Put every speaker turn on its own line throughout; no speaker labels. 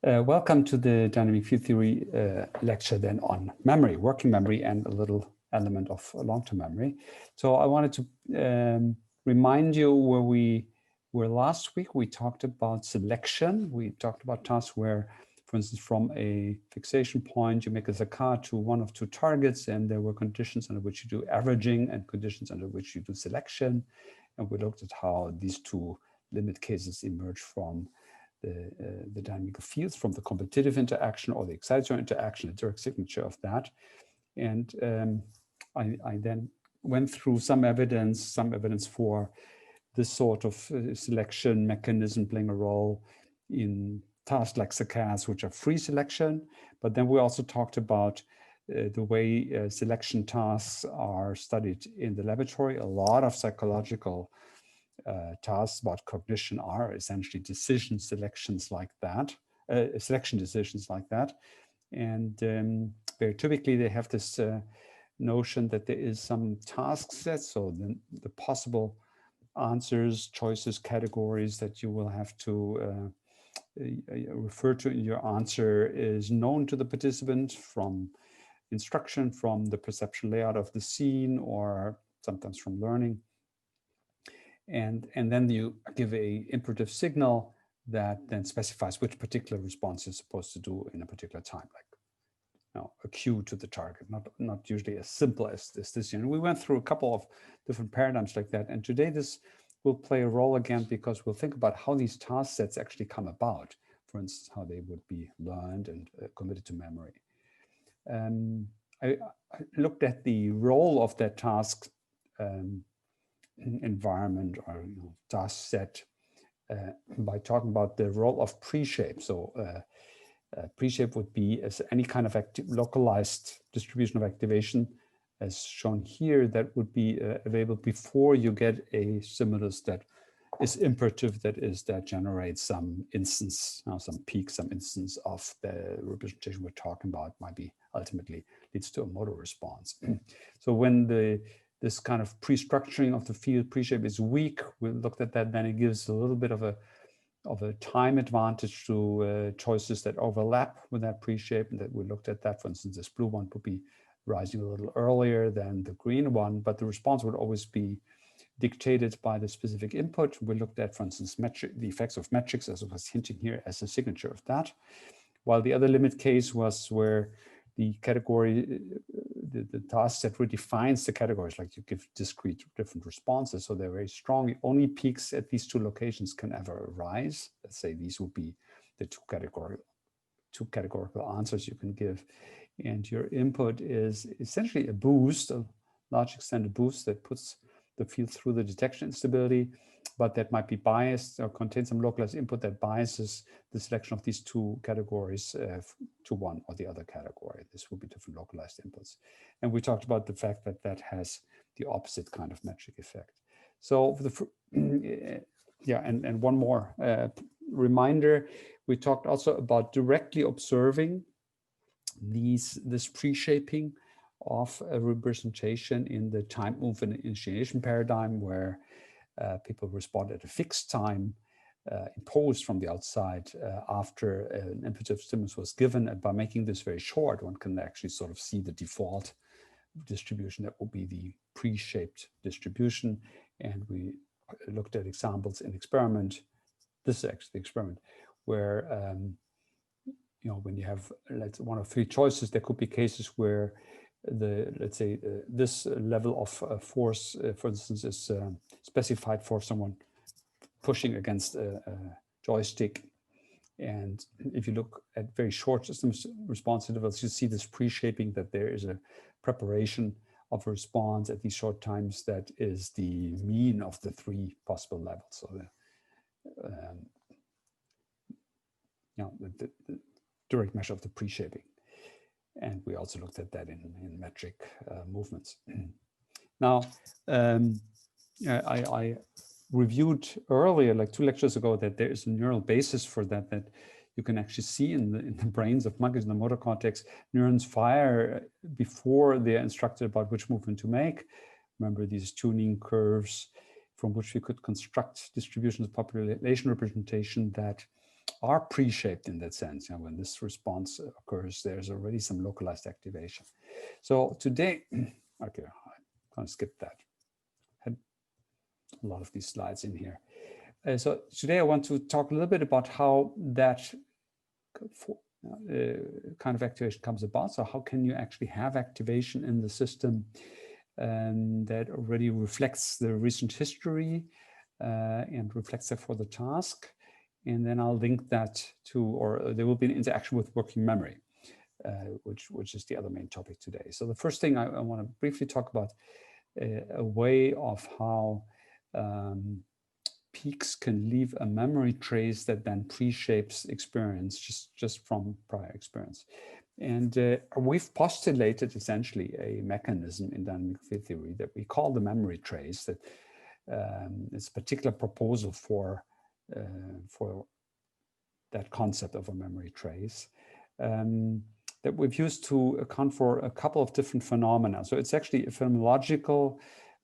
Welcome to the dynamic field theory lecture then on memory, working memory, and a little element of long-term memory. So I wanted to remind you where we were last week. We talked about selection. We talked about tasks where, for instance, from a fixation point, you make a zakar to one of two targets, and there were conditions under which you do averaging and conditions under which you do selection. And we looked at how these two limit cases emerge from the dynamic fields, from the competitive interaction or the excitatory interaction, the direct signature of that. And I then went through some evidence for this sort of selection mechanism playing a role in tasks like zakars, which are free selection. But then we also talked about the way selection tasks are studied in the laboratory. A lot of psychological tasks about cognition are essentially decision selections like that, selection decisions like that. And very typically they have this notion that there is some task set, so the possible answers, choices, categories that you will have to refer to in your answer is known to the participant from instruction, from the perceptual layout of the scene, or sometimes from learning. And then you give a imperative signal that then specifies which particular response you're supposed to do in a particular time, like a cue to the target, not usually as simple as this. And we went through a couple of different paradigms like that. And today this will play a role again, because we'll think about how these task sets actually come about. For instance, how they would be learned and committed to memory. I looked at the role of that task environment or task set by talking about the role of pre-shape. So pre-shape would be as any kind of localized distribution of activation, as shown here, that would be available before you get a stimulus that is imperative, that generates some instance, some peak, some instance of the representation we're talking about, might be ultimately leads to a motor response. So when this kind of pre-structuring of the field, pre-shape, is weak, we looked at that, then it gives a little bit of a time advantage to choices that overlap with that pre-shape, and that we looked at that. For instance, this blue one would be rising a little earlier than the green one, but the response would always be dictated by the specific input. We looked at, for instance, the effects of metrics, as I was hinting here, as a signature of that. While the other limit case was where the category, the task set redefines the categories, like you give discrete different responses, so they're very strong. Only peaks at these two locations can ever arise. Let's say these would be the two categorical answers you can give. And your input is essentially a boost, a large extent a boost that puts the field through the detection instability, but that might be biased or contain some localized input that biases the selection of these two categories to one or the other category. This will be different localized inputs. And we talked about the fact that that has the opposite kind of metric effect. So yeah, and one more reminder, we talked also about directly observing this pre-shaping of a representation in the time movement initiation paradigm, where people respond at a fixed time imposed from the outside after an imperative stimulus was given. And by making this very short, one can actually sort of see the default distribution that will be the pre-shaped distribution. And we looked at examples in experiment. This is actually the experiment where when you have, let's say, one of three choices, there could be cases where let's say this level of force, for instance, is specified for someone pushing against a joystick. And if you look at very short system response intervals, you see this pre-shaping, that there is a preparation of a response at these short times that is the mean of the three possible levels. So the direct measure of the pre-shaping. And we also looked at that in metric movements. Now, I reviewed earlier, like 2 lectures ago, that there is a neural basis for that you can actually see in the brains of monkeys, in the motor cortex. Neurons fire before they're instructed about which movement to make. Remember these tuning curves from which we could construct distributions of population representation that are pre-shaped in that sense. You know, when this response occurs, there's already some localized activation. So today, okay, I'm going to skip that. I had a lot of these slides in here. So today I want to talk a little bit about how that kind of activation comes about. So how can you actually have activation in the system that already reflects the recent history and reflects that for the task. And then I'll link that to, or there will be an interaction with working memory, which is the other main topic today. So the first thing I want to briefly talk about a way of how peaks can leave a memory trace that then pre-shapes experience just from prior experience. And we've postulated essentially a mechanism in dynamic field theory that we call the memory trace. That it's a particular proposal for that concept of a memory trace that we've used to account for a couple of different phenomena. So it's actually a phenomenological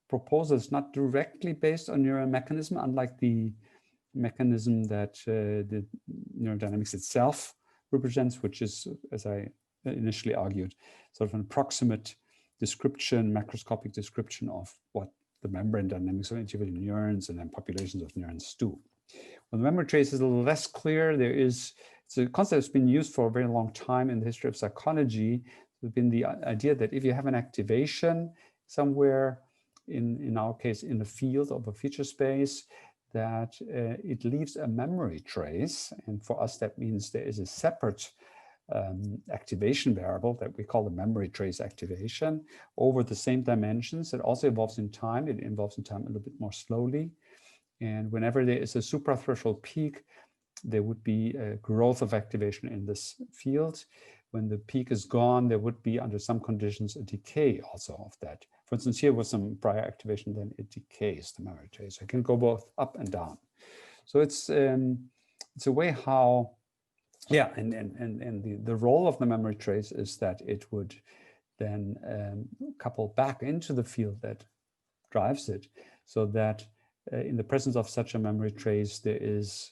proposal. It's not directly based on neural mechanism, unlike the mechanism that the neurodynamics itself represents, which is, as I initially argued, sort of an approximate description, macroscopic description of what the membrane dynamics of individual neurons and then populations of neurons do. When the memory trace is a little less clear, it's a concept that's been used for a very long time in the history of psychology. There's been the idea that if you have an activation somewhere, in our case, in the field of a feature space, that it leaves a memory trace. And for us, that means there is a separate activation variable that we call the memory trace activation over the same dimensions. It also evolves in time. It evolves in time a little bit more slowly. And whenever there is a suprathreshold peak, there would be a growth of activation in this field. When the peak is gone, there would be, under some conditions, a decay also of that. For instance, here with some prior activation, then it decays the memory trace. So it can go both up and down. So it's a way how, yeah, and the role of the memory trace is that it would then couple back into the field that drives it, so that in the presence of such a memory trace, there is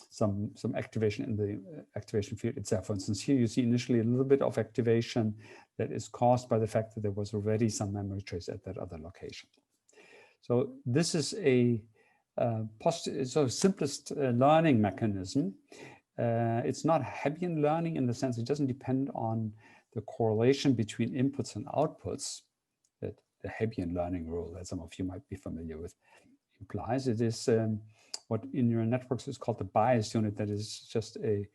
some activation in the activation field itself. For instance, here you see initially a little bit of activation that is caused by the fact that there was already some memory trace at that other location. So this is a simplest learning mechanism. It's not Hebbian learning in the sense it doesn't depend on the correlation between inputs and outputs that the Hebbian learning rule that some of you might be familiar with implies. It is what in neural networks is called the bias unit. That is just a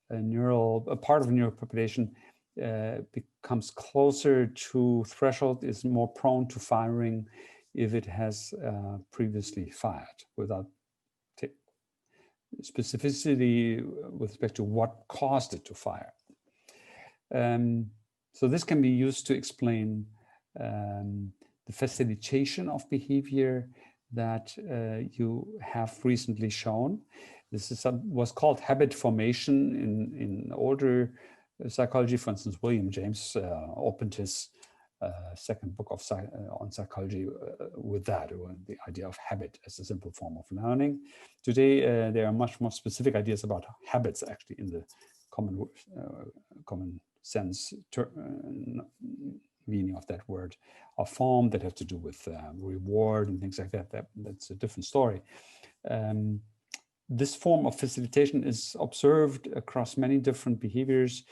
part of a neural population becomes closer to threshold, is more prone to firing if it has previously fired without specificity with respect to what caused it to fire. So this can be used to explain the facilitation of behavior that you have recently shown. This is was called habit formation in older psychology. For instance, William James opened his second book on psychology with that, the idea of habit as a simple form of learning. Today, there are much more specific ideas about habits actually in the common sense meaning of that word, are formed that have to do with reward and things like that. That's a different story. This form of facilitation is observed across many different behaviors.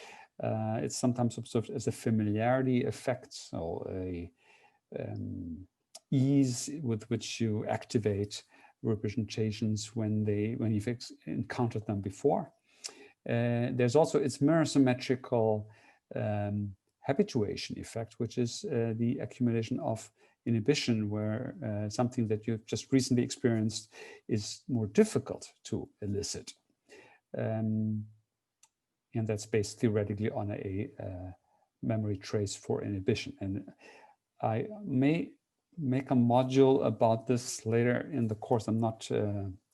It's sometimes observed as a familiarity effect, so a ease with which you activate representations when you've encountered them before. There's also its mirror symmetrical habituation effect, which is the accumulation of inhibition, where something that you've just recently experienced is more difficult to elicit. And that's based theoretically on a memory trace for inhibition. And I may make a module about this later in the course. I'm not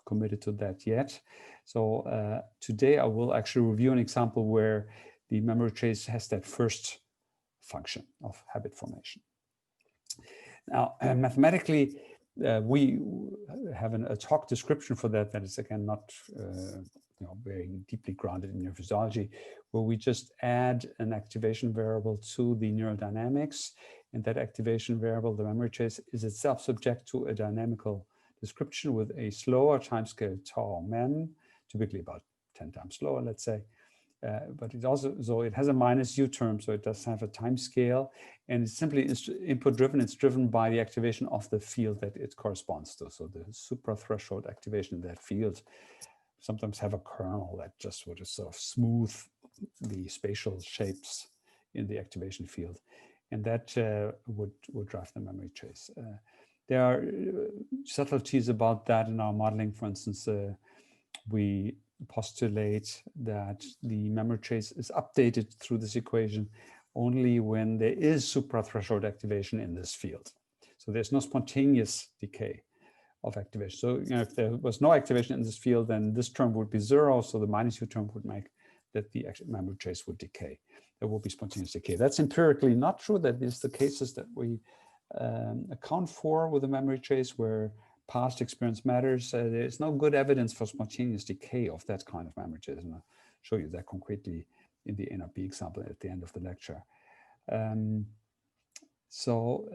committed to that yet. So today I will actually review an example where the memory trace has that first function of habit formation. Now, mathematically, we have a talk description for that is again not very deeply grounded in neurophysiology, where we just add an activation variable to the neurodynamics, and that activation variable, the memory trace, is itself subject to a dynamical description with a slower timescale tau men, typically about 10 times slower, let's say. But it also, so it has a minus U term, so it does have a time scale, and it's simply input driven. It's driven by the activation of the field that it corresponds to. So the suprathreshold activation in that field sometimes have a kernel that just would sort of smooth the spatial shapes in the activation field, and that would drive the memory trace. There are subtleties about that in our modeling. For instance, we postulate that the memory trace is updated through this equation only when there is suprathreshold activation in this field. So there's no spontaneous decay of activation. So if there was no activation in this field, then this term would be 0. So the minus U term would make that the memory trace would decay. There will be spontaneous decay. That's empirically not true. That is the cases that we account for with the memory trace where past experience matters. There's no good evidence for spontaneous decay of that kind of memory trace. And I'll show you that concretely in the NLP example at the end of the lecture. So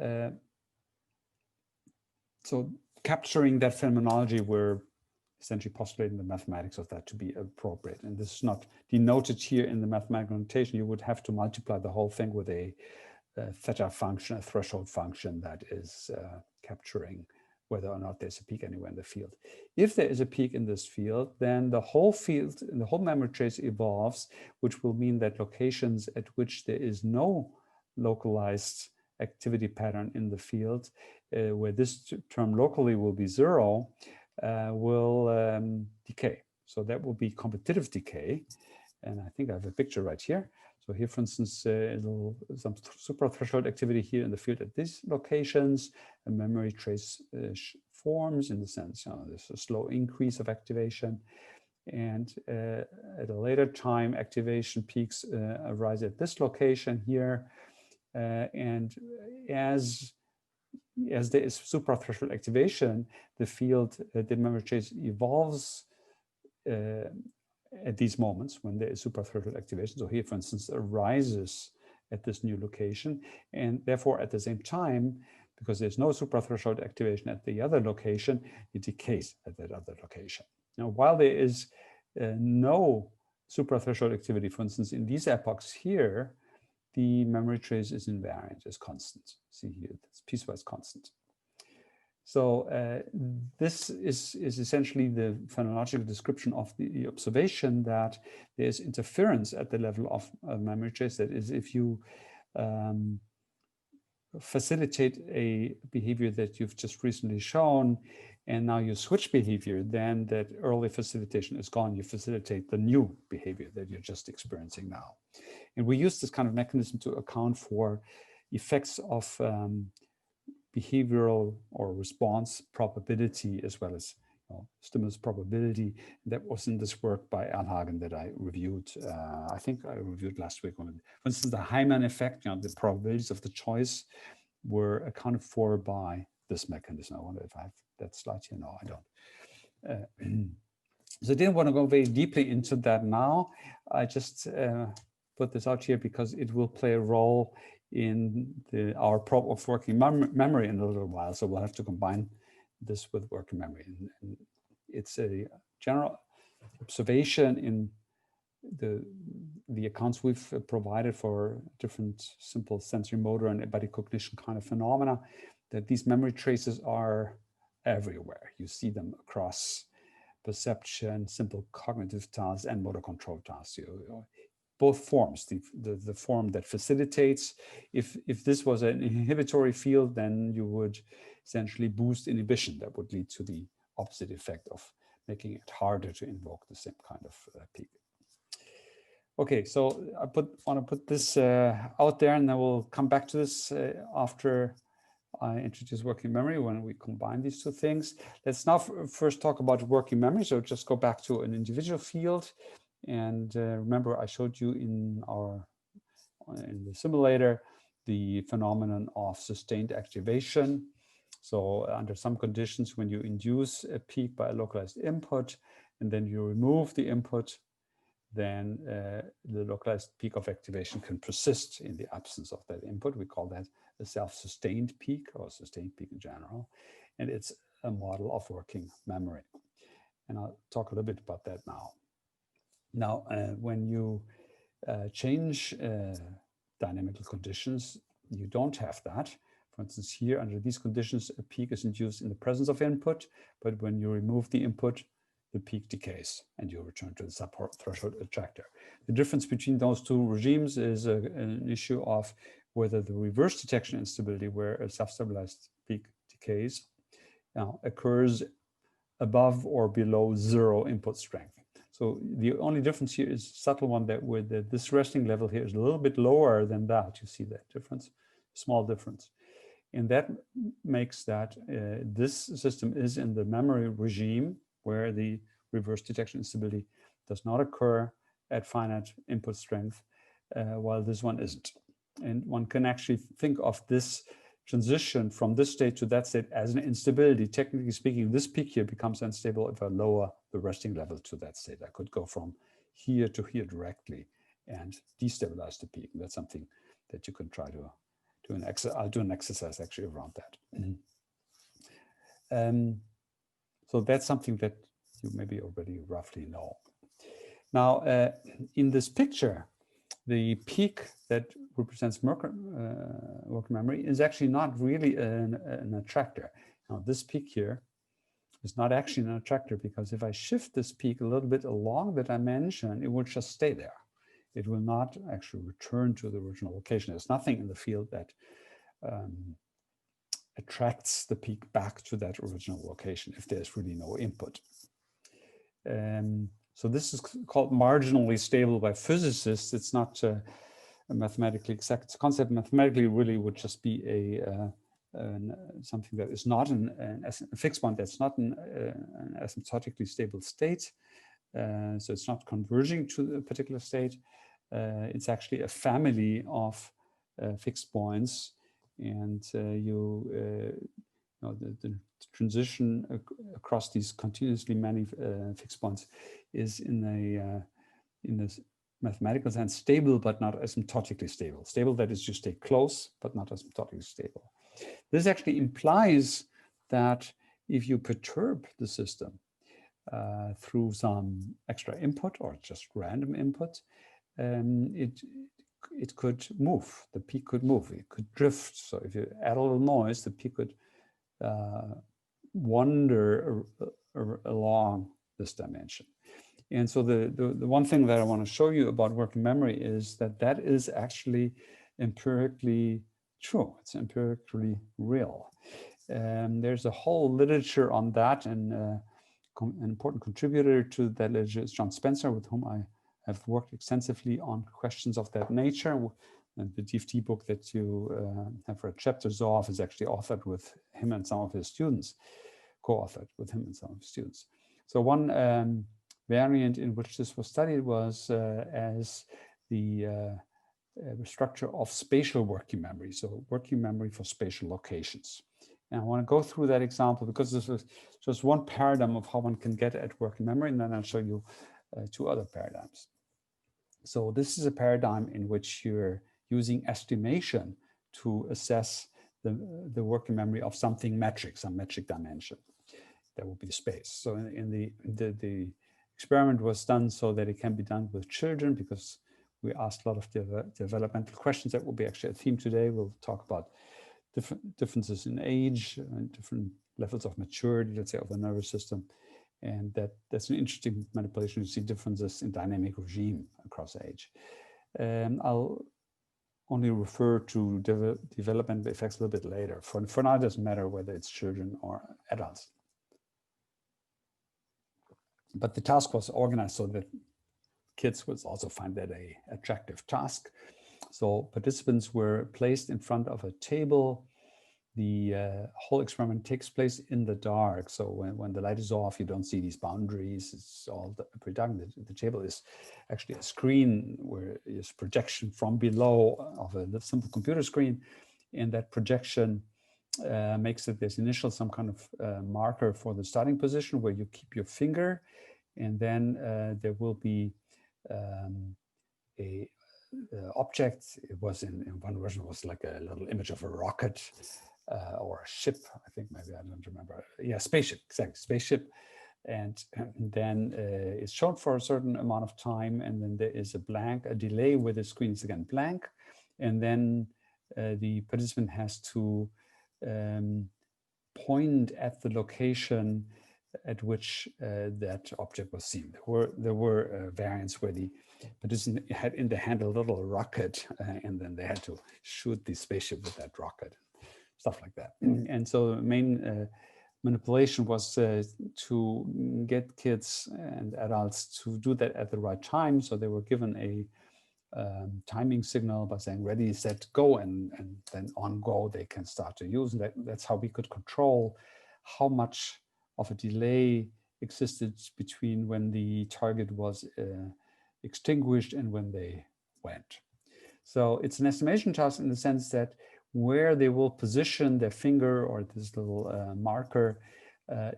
capturing that phenomenology, we're essentially postulating the mathematics of that to be appropriate. And this is not denoted here in the mathematical notation. You would have to multiply the whole thing with a theta function, a threshold function that is capturing whether or not there's a peak anywhere in the field. If there is a peak in this field, then the whole field, the whole memory trace evolves, which will mean that locations at which there is no localized activity pattern in the field, where this term locally will be 0, will decay. So that will be competitive decay. And I think I have a picture right here. So here, for instance, some suprathreshold activity here in the field at these locations. A memory trace forms in the sense, there's a slow increase of activation. And at a later time, activation peaks arise at this location here. And as there is suprathreshold activation, the field, the memory trace evolves at these moments when there is suprathreshold activation. So here, for instance, arises at this new location, and therefore at the same time, because there's no suprathreshold activation at the other location, it decays at that other location. Now, while there is no suprathreshold activity, for instance, in these epochs here, the memory trace is invariant, is constant. See here, it's piecewise constant. So this is essentially the phonological description of the observation that there's interference at the level of a memory trace. That is, if you facilitate a behavior that you've just recently shown, and now you switch behavior, then that early facilitation is gone. You facilitate the new behavior that you're just experiencing now. And we use this kind of mechanism to account for effects of behavioral or response probability, as well as stimulus probability. That was in this work by Alhagen that I reviewed. I think I reviewed last week. For instance, the Hyman effect, the probabilities of the choice were accounted for by this mechanism. I wonder if I have that slide here. No, I don't. So I didn't want to go very deeply into that now. I just put this out here because it will play a role in our problem of working memory in a little while. So we'll have to combine this with working memory. And it's a general observation in the accounts we've provided for different simple sensory motor and body cognition kind of phenomena, that these memory traces are everywhere. You see them across perception, simple cognitive tasks, and motor control tasks. Both forms, the form that facilitates. If this was an inhibitory field, then you would essentially boost inhibition. That would lead to the opposite effect of making it harder to invoke the same kind of peak. Okay, so I want to put this out there, and then we'll come back to this after I introduce working memory when we combine these two things. Let's now first talk about working memory. So just go back to an individual field. And remember, I showed you in the simulator the phenomenon of sustained activation. So under some conditions, when you induce a peak by a localized input, and then you remove the input, then the localized peak of activation can persist in the absence of that input. We call that a self-sustained peak, or sustained peak in general. And it's a model of working memory. And I'll talk a little bit about that now. Now, when you change dynamical conditions, you don't have that. For instance, here under these conditions, a peak is induced in the presence of input, but when you remove the input, the peak decays and you return to the sub-threshold attractor. The difference between those two regimes is an issue of whether the reverse detection instability, where a self-stabilized peak decays, occurs above or below 0 input strength. So the only difference here is a subtle one, that with this resting level here is a little bit lower than that. You see that difference, small difference. And that makes that this system is in the memory regime where the reverse detection instability does not occur at finite input strength, while this one isn't. And one can actually think of this transition from this state to that state as an instability. Technically speaking, this peak here becomes unstable if I lower the resting level to that state. I could go from here to here directly and destabilize the peak. That's something that you can try to do an exercise. I'll do an exercise actually around that. So that's something that you maybe already roughly know. Now, in this picture, the peak that represents working memory is actually not really an attractor. Now, this peak here is not actually an attractor, because if I shift this peak a little bit along the dimension, it will just stay there. It will not actually return to the original location. There's nothing in the field that attracts the peak back to that original location if there's really no input. So this is called marginally stable by physicists. It's not a mathematically exact concept. Mathematically, really would just be something that is not a fixed point, that's not an asymptotically stable state. So it's not converging to a particular state. It's actually a family of fixed points, and the transition across these continuously many fixed points is in this mathematical sense stable, but not asymptotically stable. Stable, that is, you stay close, but not asymptotically stable. This actually implies that if you perturb the system through some extra input or just random input, it could move. The peak could move. It could drift. So if you add a little noise, the peak could wander along this dimension. And so the one thing that I want to show you about working memory is that that is actually empirically true. It's empirically real. There's a whole literature on that, and an important contributor to that literature is John Spencer, with whom I have worked extensively on questions of that nature. And the DFT book that you have read chapters of is actually authored with him and some of his students, co-authored with him and some of his students. So one variant in which this was studied was as the structure of spatial working memory, so working memory for spatial locations. And I want to go through that example because this is just one paradigm of how one can get at working memory, and then I'll show you two other paradigms. So this is a paradigm in which you're using estimation to assess the working memory of something metric, some metric dimension. That will be space. So in the experiment was done so that it can be done with children, because we asked a lot of developmental questions. That will be actually a theme today. We'll talk about differences in age and different levels of maturity, let's say, of the nervous system. And that's an interesting manipulation. You see differences in dynamic regime across age. I'll only refer to developmental effects a little bit later. For now, it doesn't matter whether it's children or adults. But the task was organized so that kids would also find that an attractive task. So participants were placed in front of a table. The whole experiment takes place in the dark. So when the light is off, you don't see these boundaries. It's all pretty dark. The table is actually a screen where there's projection from below of a simple computer screen. And that projection makes it, there's some kind of marker for the starting position where you keep your finger. and then there will be a object. It was in one version, was like a little image of a rocket or a ship, I think, maybe, I don't remember. Yeah, spaceship, exactly, spaceship. And then it's shown for a certain amount of time, and then there is a delay where the screen is again blank, and then the participant has to point at the location at which that object was seen. There were variants where the participant had in the hand a little rocket, and then they had to shoot the spaceship with that rocket, stuff like that. And so the main manipulation was to get kids and adults to do that at the right time. So they were given a timing signal by saying ready, set, go, and then on go they can start to use that. That's how we could control how much of a delay existed between when the target was extinguished and when they went. So it's an estimation task in the sense that where they will position their finger or this little marker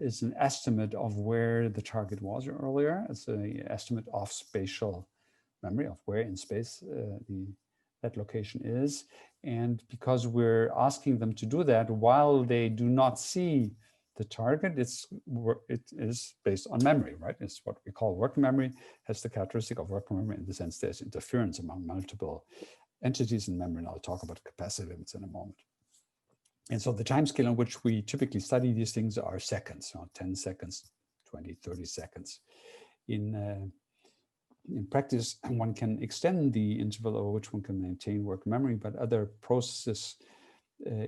is an estimate of where the target was earlier. It's an estimate of spatial memory, of where in space that location is. And because we're asking them to do that while they do not see the target, it is based on memory, right? It's what we call working memory, has the characteristic of working memory in the sense there's interference among multiple entities in memory, and I'll talk about capacity limits in a moment. And so the time scale on which we typically study these things are seconds, 10 seconds, 20, 30 seconds. In practice, one can extend the interval over which one can maintain working memory, but other processes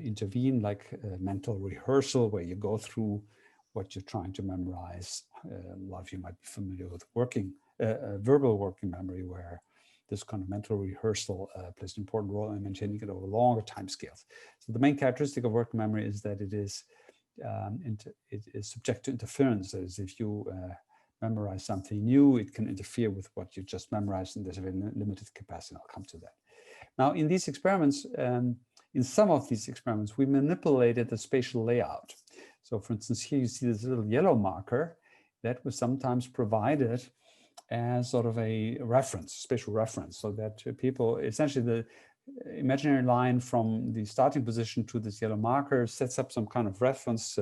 intervene, like mental rehearsal, where you go through what you're trying to memorize. A lot of you might be familiar with verbal working memory, where this kind of mental rehearsal plays an important role in maintaining it over longer time scales. So the main characteristic of working memory is that it is subject to interference. That is, if you memorize something new, it can interfere with what you just memorized, and there's a very limited capacity. I'll come to that. Now, in these experiments, in some of these experiments, we manipulated the spatial layout. So for instance, here you see this little yellow marker that was sometimes provided as sort of a reference, spatial reference, so that people, essentially the imaginary line from the starting position to this yellow marker sets up some kind of reference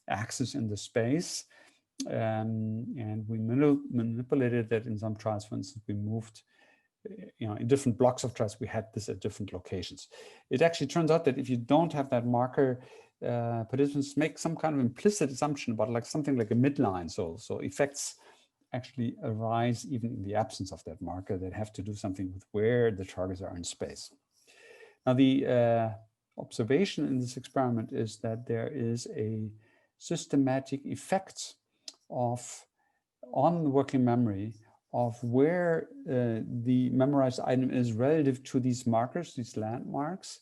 axis in the space. And we manipulated that in some trials. For instance, we moved, in different blocks of trials, we had this at different locations. It actually turns out that if you don't have that marker, participants make some kind of implicit assumption about like something like a midline. So effects actually arise even in the absence of that marker that have to do something with where the targets are in space. Now, the observation in this experiment is that there is a systematic effect on the working memory of where the memorized item is relative to these markers, these landmarks,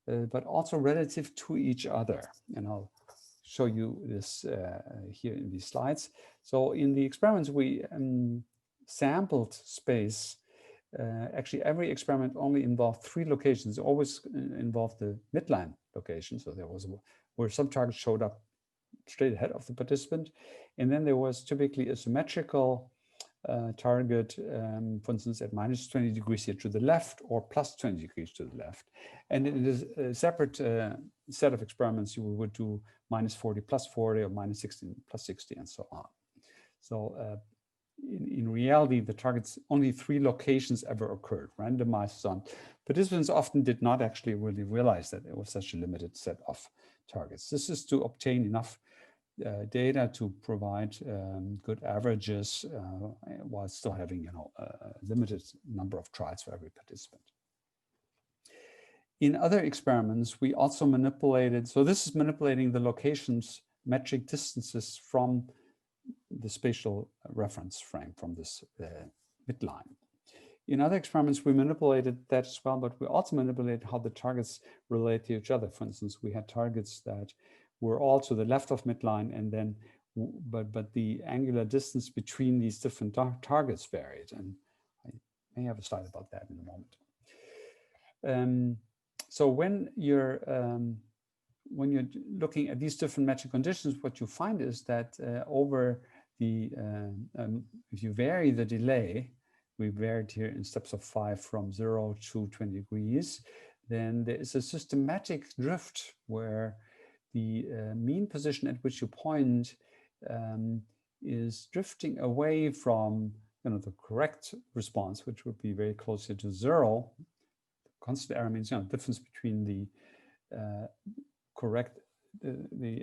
but also relative to each other. And I'll show you this here in these slides. So in the experiments, we sampled space. Actually, every experiment only involved 3 locations. It always involved the midline location. So there was where some targets showed up straight ahead of the participant. And then there was typically a symmetrical target, for instance, at minus 20 degrees here to the left or plus 20 degrees to the left. And it is a separate set of experiments. You would do minus 40 plus 40 or minus 60 plus 60 and so on. So in reality, the targets, only 3 locations ever occurred, randomized on. Participants often did not actually really realize that it was such a limited set of targets. This is to obtain enough data to provide good averages while still having a limited number of trials for every participant. In other experiments, we also manipulated, so this is manipulating the locations metric distances from the spatial reference frame, from this midline. In other experiments, we manipulated that as well, but we also manipulated how the targets relate to each other. For instance, we had targets that were all to the left of midline, and then, but the angular distance between these different targets varied. And I may have a slide about that in a moment. So when you're looking at these different metric conditions, what you find is that over if you vary the delay, we varied here in steps of 5 from 0 to 20 degrees, then there is a systematic drift where the mean position at which you point is drifting away from the correct response, which would be very closer to 0. Constant error means difference between the correct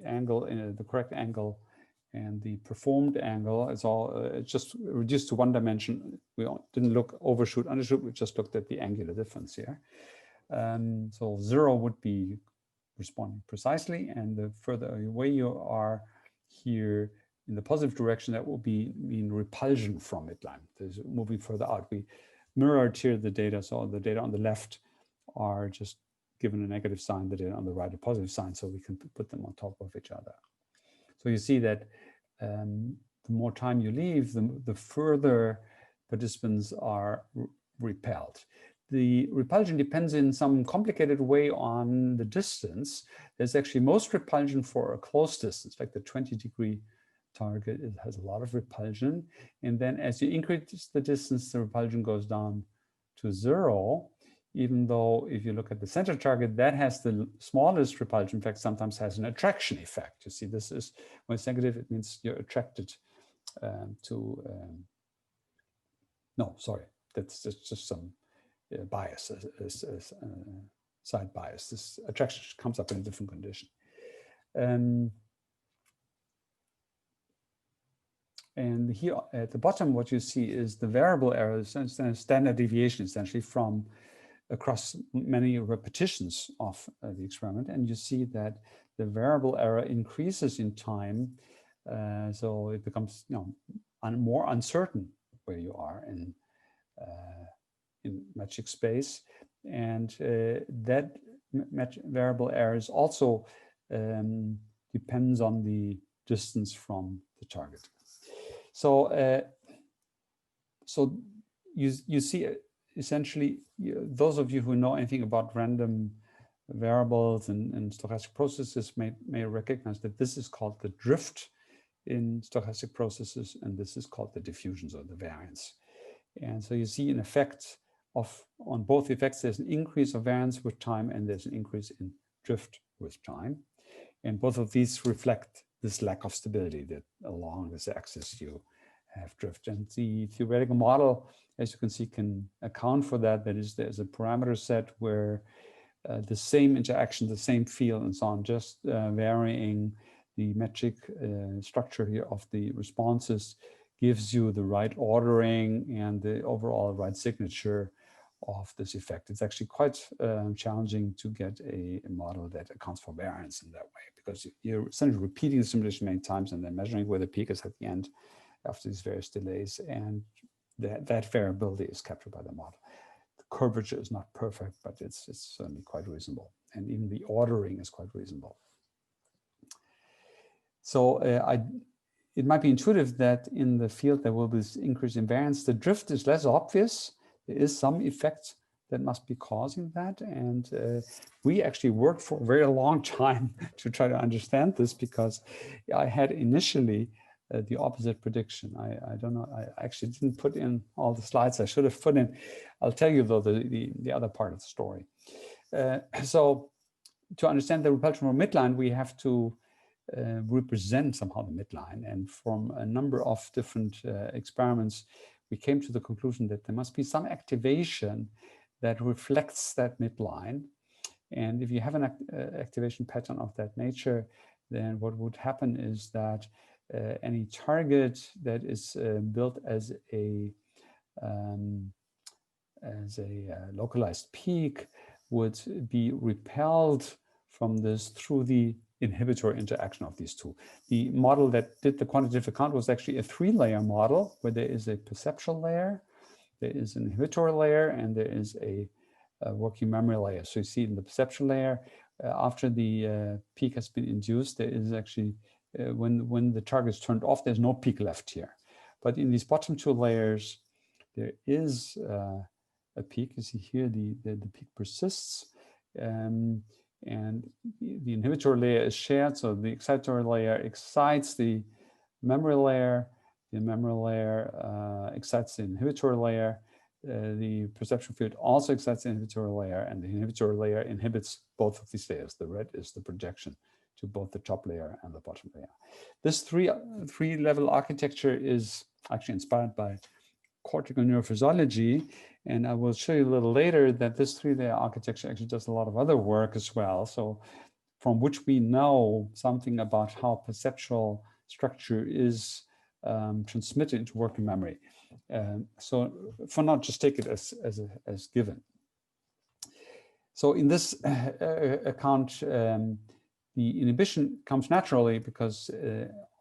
angle in the correct angle and the performed angle. It's all it's just reduced to one dimension. We didn't look overshoot, undershoot. We just looked at the angular difference here. So 0 would be responding precisely, and the further away you are here in the positive direction, that will mean repulsion from midline. There's moving further out. We mirrored here the data, so the data on the left are just given a negative sign, the data on the right a positive sign, so we can put them on top of each other. So you see that the more time you leave, the further participants are repelled. The repulsion depends in some complicated way on the distance. There's actually most repulsion for a close distance, like the 20-degree target. It has a lot of repulsion. And then as you increase the distance, the repulsion goes down to 0, even though if you look at the center target, that has the smallest repulsion. In fact, sometimes has an attraction effect. You see, this is, when it's negative, it means you're attracted no, sorry, that's just some bias, side bias. This attraction comes up in a different condition. And here at the bottom, what you see is the variable error, standard deviation, essentially from across many repetitions of the experiment. And you see that the variable error increases in time. So it becomes more uncertain where you are in metric space. And that variable error is also depends on the distance from the target. So, you see, essentially, those of you who know anything about random variables and stochastic processes may recognize that this is called the drift in stochastic processes, and this is called the diffusions or the variance. And so you see an effect on both effects. There's an increase of variance with time, and there's an increase in drift with time. And both of these reflect this lack of stability that along this axis you have drift. And the theoretical model, as you can see, can account for that. That is, there's a parameter set where the same interaction, the same field and so on, just varying the metric structure here of the responses gives you the right ordering and the overall right signature of this effect. It's actually quite challenging to get a model that accounts for variance in that way, because you're essentially repeating the simulation many times and then measuring where the peak is at the end after these various delays, and that variability is captured by the model. The curvature is not perfect, but it's certainly quite reasonable, and even the ordering is quite reasonable. So it might be intuitive that in the field there will be this increase in variance. The drift is less obvious. There is some effect that must be causing that. And we actually worked for a very long time to try to understand this, because I had initially the opposite prediction. I don't know, I actually didn't put in all the slides I should have put in. I'll tell you though the other part of the story. So to understand the repulsion from midline, we have to represent somehow the midline. And from a number of different experiments, we came to the conclusion that there must be some activation that reflects that midline. And if you have an activation pattern of that nature, then what would happen is that any target that is built as a localized peak would be repelled from this through the inhibitory interaction of these two. The model that did the quantitative account was actually a 3-layer model, where there is a perceptual layer, there is an inhibitory layer, and there is a working memory layer. So you see in the perceptual layer, after the peak has been induced, there is actually, when the target is turned off, there's no peak left here. But in these bottom 2 layers, there is a peak. You see here, the peak persists. And the inhibitory layer is shared, so the excitatory layer excites the memory layer, The memory layer excites the inhibitory layer. The perceptual field also excites the inhibitory layer, and the inhibitory layer inhibits both of these layers. The red is the projection to both the top layer and the bottom layer. This three-level architecture is actually inspired by cortical neurophysiology, and I will show you a little later that this three-layer architecture actually does a lot of other work as well. So from which we know something about how perceptual structure is transmitted into working memory. So for now, just take it as given. So in this account, the inhibition comes naturally because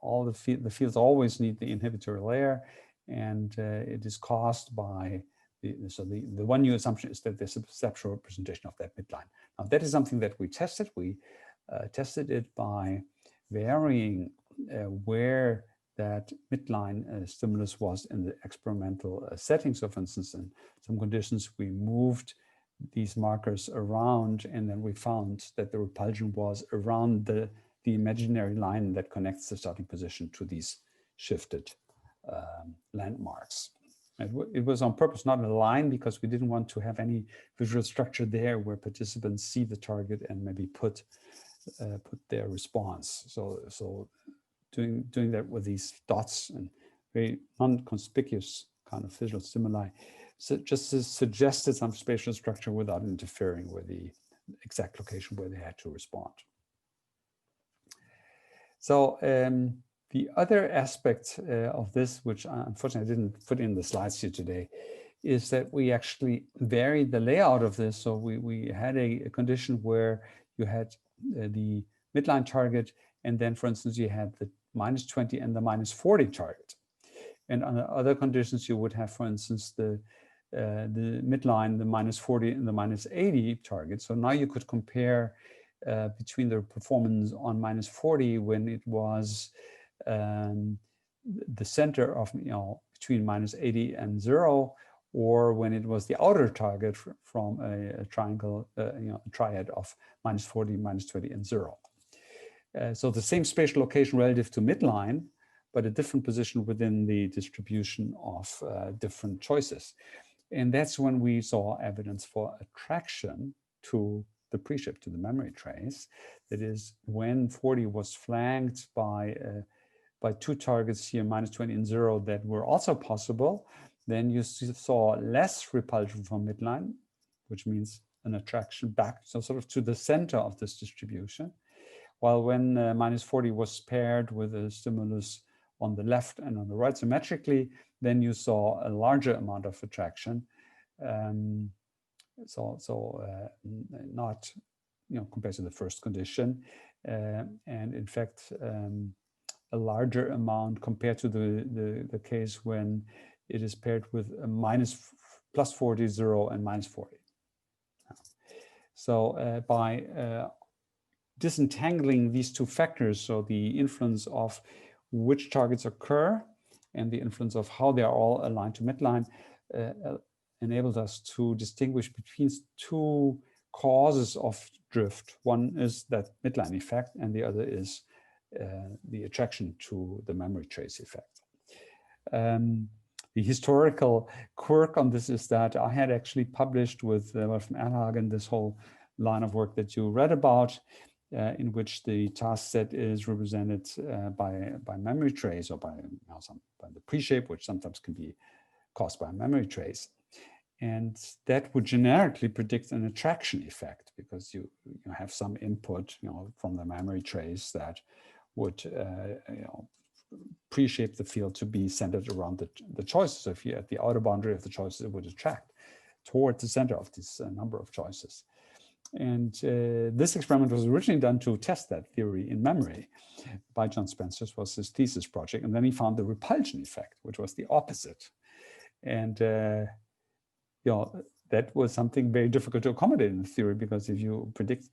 all the fields always need the inhibitory layer, and it is caused by the one new assumption is that there's a perceptual representation of that midline. Now that is something that we tested. We tested it by varying where that midline stimulus was in the experimental setting. So for instance, in some conditions, we moved these markers around, and then we found that the repulsion was around the imaginary line that connects the starting position to these shifted landmarks. It was on purpose not a line, because we didn't want to have any visual structure there where participants see the target and maybe put their response. So doing that with these dots and very non-conspicuous kind of visual stimuli, so just suggested some spatial structure without interfering with the exact location where they had to respond. So the other aspect of this, which unfortunately I didn't put in the slides here today, is that we actually varied the layout of this. So we had a condition where you had the midline target, and then, for instance, you had the -20 and the -40 target. And under other conditions, you would have, for instance, the midline, the -40 and the -80 target. So now you could compare between the performance on -40 when it was the center of, between -80 and 0, or when it was the outer target from a triangle, a triad of -40, -20, and 0. So the same spatial location relative to midline, but a different position within the distribution of different choices. And that's when we saw evidence for attraction to the pre-chip, to the memory trace. That is, when 40 was flanked by two targets here, -20 and 0, that were also possible, then you saw less repulsion from midline, which means an attraction back, so sort of to the center of this distribution. While when -40 was paired with a stimulus on the left and on the right symmetrically, then you saw a larger amount of attraction. Not, compared to the first condition, and in fact, a larger amount compared to the case when it is paired with a +40, 0, and -40. So by disentangling these two factors, so the influence of which targets occur and the influence of how they are all aligned to midline, enables us to distinguish between two causes of drift. One is that midline effect, and the other is the attraction to the memory trace effect. The historical quirk on this is that I had actually published with Wolfram Erlhagen this whole line of work that you read about, in which the task set is represented by memory trace, or by the pre-shape, which sometimes can be caused by a memory trace. And that would generically predict an attraction effect, because you have some input from the memory trace that would pre-shape the field to be centered around the choices. So if you're at the outer boundary of the choices, it would attract towards the center of this number of choices. And this experiment was originally done to test that theory in memory by John Spencer. This was his thesis project. And then he found the repulsion effect, which was the opposite. And that was something very difficult to accommodate in the theory, because if you predict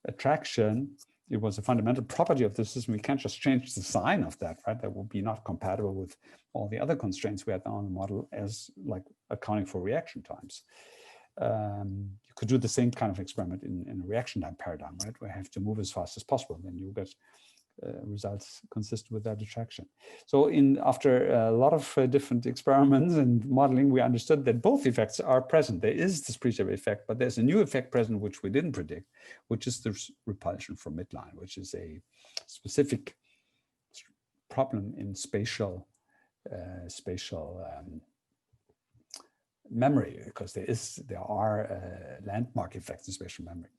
attraction, it was a fundamental property of the system. We can't just change the sign of that, right? That would be not compatible with all the other constraints we had on the model, as like accounting for reaction times. You could do the same kind of experiment in a reaction time paradigm, right? Where you have to move as fast as possible. Then you get results consistent with that attraction. So after a lot of different experiments and modeling, we understood that both effects are present. There is this Spatial effect, but there's a new effect present which we didn't predict, which is the repulsion from midline, which is a specific problem in spatial memory, because there are landmark effects in spatial memory.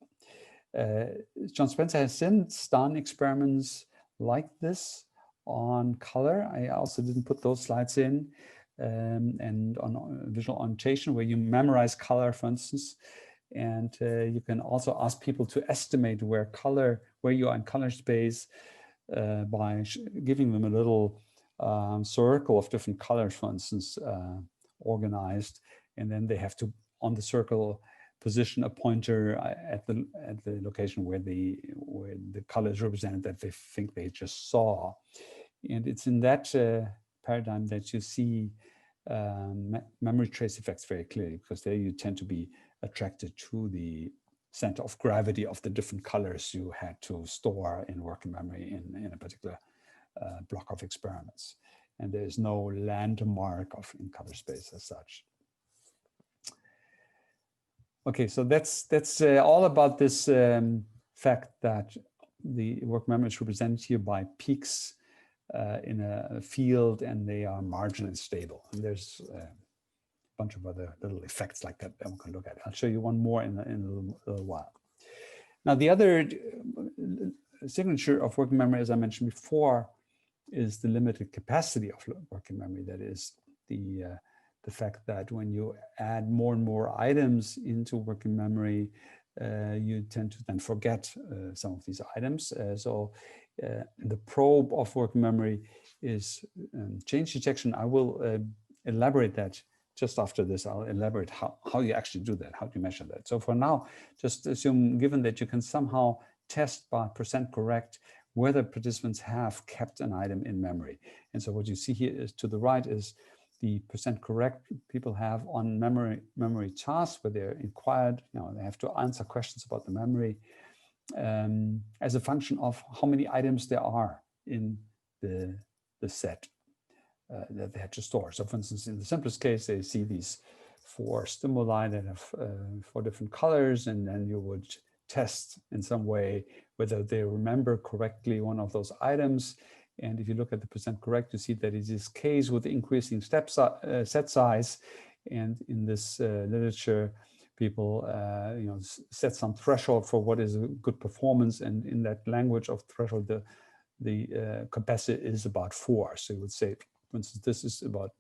John Spencer has since done experiments like this on color. I also didn't put those slides in, and on visual orientation, where you memorize color, for instance, and you can also ask people to estimate where you are in color space by giving them a little circle of different colors, for instance, organized, and then they have to, on the circle, position a pointer at the location where the color is represented that they think they just saw. And it's in that paradigm that you see memory trace effects very clearly, because there you tend to be attracted to the center of gravity of the different colors you had to store in working memory in a particular block of experiments. And there is no landmark in color space as such. Okay, so that's all about this fact that the working memory is represented here by peaks in a field, and they are marginally stable. And there's a bunch of other little effects like that we can look at. I'll show you one more in a little while. Now, the other signature of working memory, as I mentioned before, is the limited capacity of working memory. That is the fact that when you add more and more items into working memory, you tend to then forget some of these items. So the probe of working memory is change detection. I will elaborate that just after this. I'll elaborate how you actually do that, how do you measure that. So for now, just assume, given that you can somehow test by % correct whether participants have kept an item in memory. And so what you see here is to the right is the % correct people have on memory tasks, where they're inquired, they have to answer questions about the memory as a function of how many items there are in the set that they had to store. So for instance, in the simplest case, they see these 4 stimuli that have 4 different colors, and then you would test in some way whether they remember correctly one of those items. And if you look at the % correct, you see that it is case with increasing set size. And in this literature, people set some threshold for what is a good performance. And in that language of threshold, the capacity is about 4. So you would say, for instance, this is about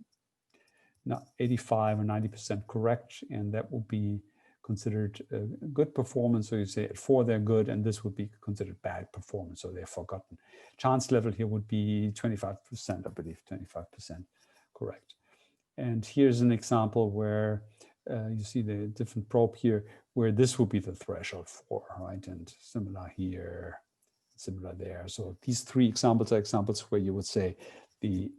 85 or 90% correct, and that will be considered a good performance. So you say at 4 they're good, and this would be considered bad performance, so they're forgotten. Chance level here would be 25%, I believe, 25% correct. And here's an example where you see the different probe here, where this would be the threshold for, right? And similar here, similar there. So these 3 examples are examples where you would say the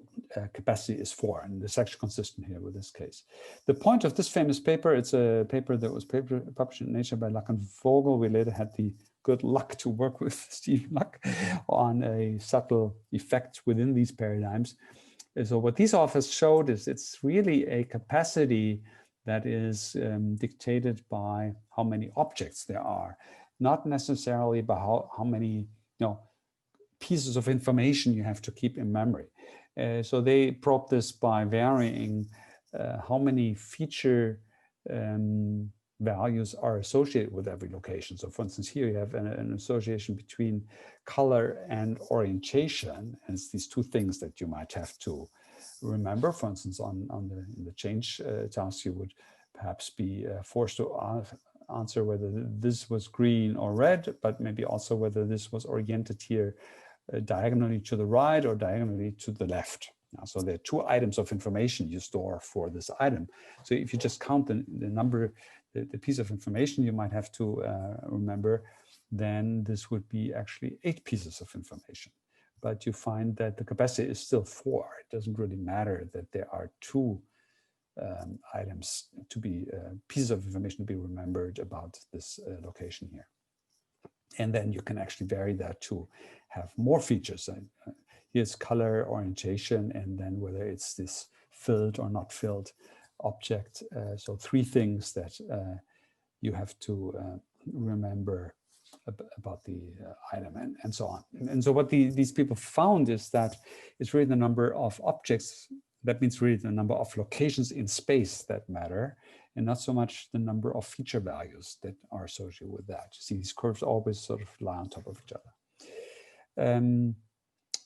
capacity is 4, and it's actually consistent here with this case. The point of this famous paper, it's a paper that was published in Nature by Luck and Vogel. We later had the good luck to work with Steve Luck on a subtle effect within these paradigms. And so what these authors showed is it's really a capacity that is dictated by how many objects there are, not necessarily by how many pieces of information you have to keep in memory. So they probed this by varying how many feature values are associated with every location. So for instance, here you have an association between color and orientation. And it's these 2 things that you might have to remember. For instance, in the change task, you would perhaps be forced to answer whether this was green or red, but maybe also whether this was oriented here diagonally to the right or diagonally to the left. So there are 2 items of information you store for this item. So if you just count the number, the piece of information you might have to remember, then this would be actually 8 pieces of information. But you find that the capacity is still 4. It doesn't really matter that there are 2 items to be pieces of information to be remembered about this location here. And then you can actually vary that to have more features. Here's color, orientation, and then whether it's this filled or not filled object. So 3 things that you have to remember about the item and so on. And so what these people found is that it's really the number of objects, that means really the number of locations in space that matter, and not so much the number of feature values that are associated with that. You see, these curves always sort of lie on top of each other.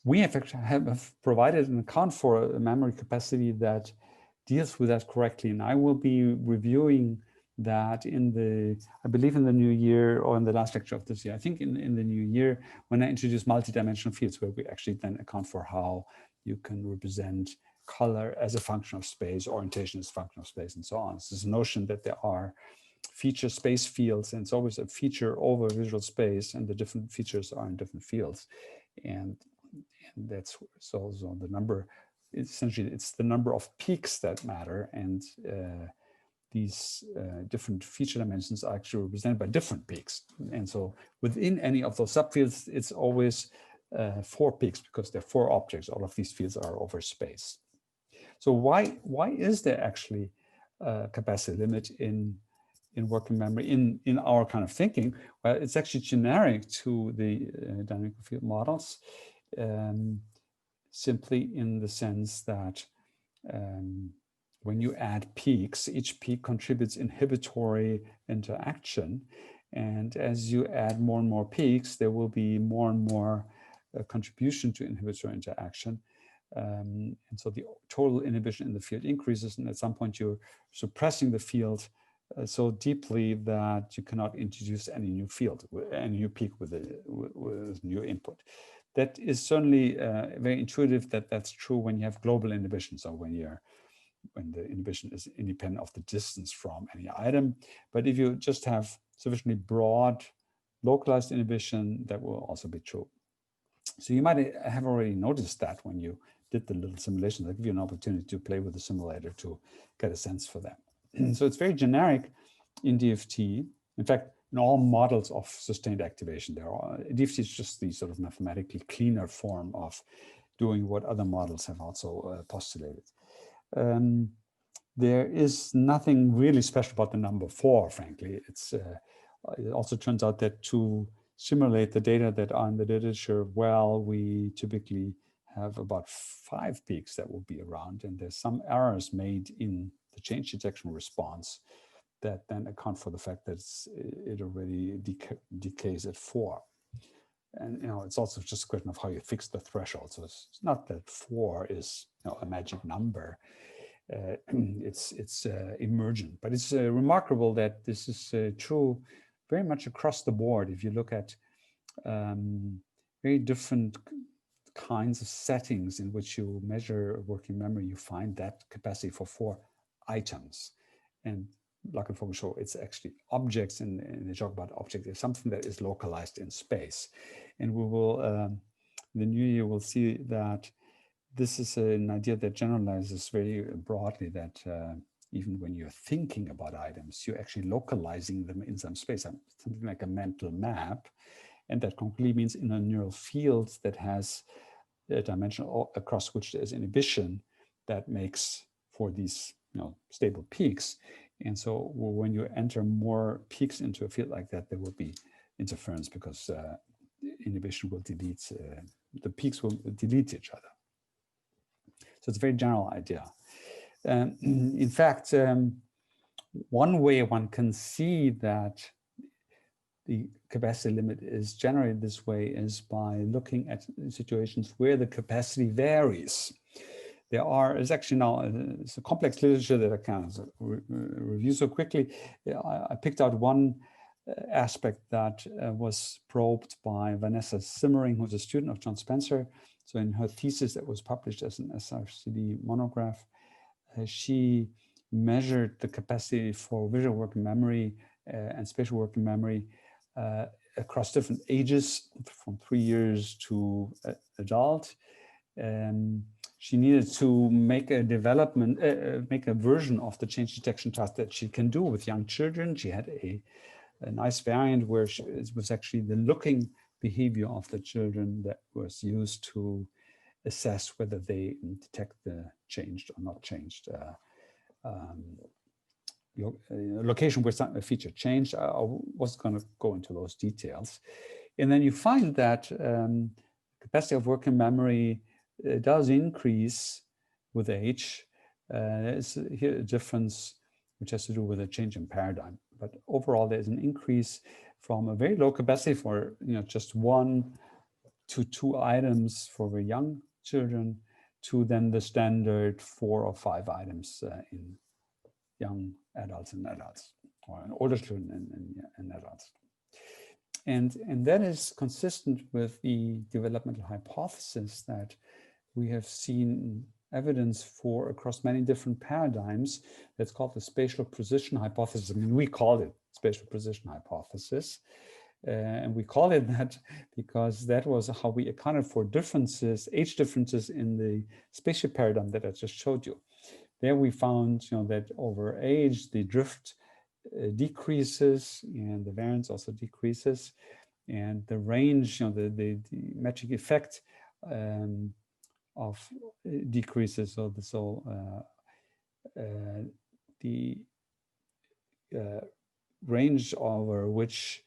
We have provided an account for a memory capacity that deals with that correctly, and I will be reviewing that I believe in the new year, or in the last lecture of this year, I think in the new year, when I introduce multidimensional fields, where we actually then account for how you can represent color as a function of space, orientation as a function of space, and so on. So this notion that there are feature space fields, and it's always a feature over visual space, and the different features are in different fields. And that's so the number, essentially, it's the number of peaks that matter, and these different feature dimensions are actually represented by different peaks. And so within any of those subfields, it's always 4 peaks, because there are 4 objects. All of these fields are over space. So why is there actually a capacity limit in working memory in our kind of thinking? Well, it's actually generic to the dynamical field models, simply in the sense that when you add peaks, each peak contributes inhibitory interaction. And as you add more and more peaks, there will be more and more contribution to inhibitory interaction. And so the total inhibition in the field increases, and at some point you're suppressing the field so deeply that you cannot introduce any new field, any new peak with new input. That is certainly very intuitive that that's true when you have global inhibition, so when the inhibition is independent of the distance from any item. But if you just have sufficiently broad localized inhibition, that will also be true. So you might have already noticed that when you did the little simulations. I'll give you an opportunity to play with the simulator to get a sense for that. So it's very generic in DFT. In fact, in all models of sustained activation, DFT is just the sort of mathematically cleaner form of doing what other models have also postulated. There is nothing really special about the number 4, frankly. It also turns out that to simulate the data that are in the literature, well, we typically have about 5 peaks that will be around, and there's some errors made in the change detection response that then account for the fact that it already decays at 4. And it's also just a question of how you fix the threshold. So it's not that 4 is a magic number. It's emergent, but it's remarkable that this is true very much across the board. If you look at very different kinds of settings in which you measure working memory, you find that capacity for 4 items. And Luck and Fogel show it's actually objects, and they talk about objects. It's something that is localized in space. And we will, in the new year, we'll see that this is an idea that generalizes very broadly, that even when you're thinking about items, you're actually localizing them in some space, something like a mental map. And that concretely means in a neural field that has a dimension across which there's inhibition that makes for these stable peaks. And so when you enter more peaks into a field like that, there will be interference, because inhibition will delete, the peaks will delete each other. So it's a very general idea. In fact, one way one can see that the capacity limit is generated this way is by looking at situations where the capacity varies. There's actually now it's a complex literature that I can't review so quickly. I picked out one aspect that was probed by Vanessa Simmering, who's a student of John Spencer. So in her thesis that was published as an SRCD monograph, she measured the capacity for visual working memory and spatial working memory across different ages, from 3 years to adult. She needed to make a version of the change detection task that she can do with young children. She had a a nice variant where it was actually the looking behavior of the children that was used to assess whether they detect the changed or not changed location where a feature changed. I was going to go into those details. And then you find that capacity of working memory does increase with age. There's here a difference which has to do with a change in paradigm. But overall, there's an increase from a very low capacity for just 1 to 2 items for very young children to then the standard 4 or 5 items in young adults and adults, or in older children and adults. And that is consistent with the developmental hypothesis that we have seen evidence for across many different paradigms. That's called the spatial precision hypothesis. I mean, we call it spatial precision hypothesis. And we call it that because that was how we accounted for differences, age differences in the spatial paradigm that I just showed you. There we found that over age, the drift decreases and the variance also decreases. And the range, the magic effect of decreases. So the range over which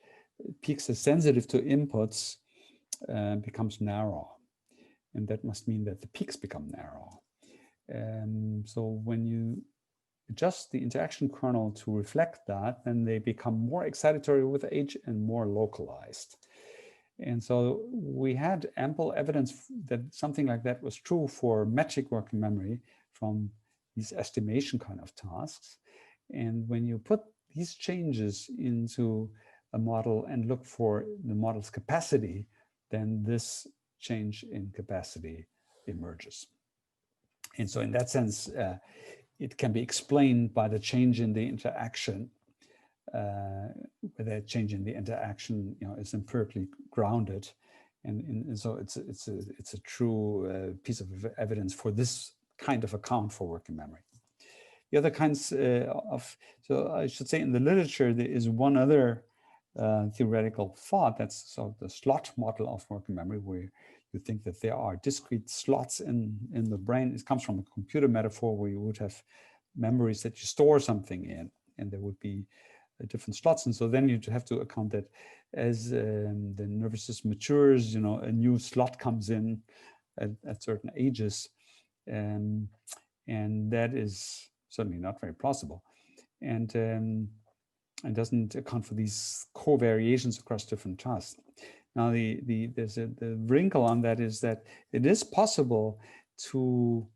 peaks are sensitive to inputs becomes narrow. And that must mean that the peaks become narrow. So when you adjust the interaction kernel to reflect that, then they become more excitatory with age and more localized. And so we had ample evidence that something like that was true for magic working memory from these estimation kind of tasks. And when you put these changes into a model and look for the model's capacity, then this change in capacity emerges. And so in that sense, it can be explained by the change in the interaction. That change in the interaction, is empirically grounded, and so it's a true piece of evidence for this kind of account for working memory. The other kinds so I should say in the literature there is one other theoretical thought, that's sort of the slot model of working memory, where you think that there are discrete slots in the brain. It comes from a computer metaphor where you would have memories that you store something in, and there would be different slots. And so then you have to account that as the nervous system matures, a new slot comes in at certain ages. And that is certainly not very plausible. And doesn't account for these covariations across different tasks. Now, the wrinkle on that is that it is possible to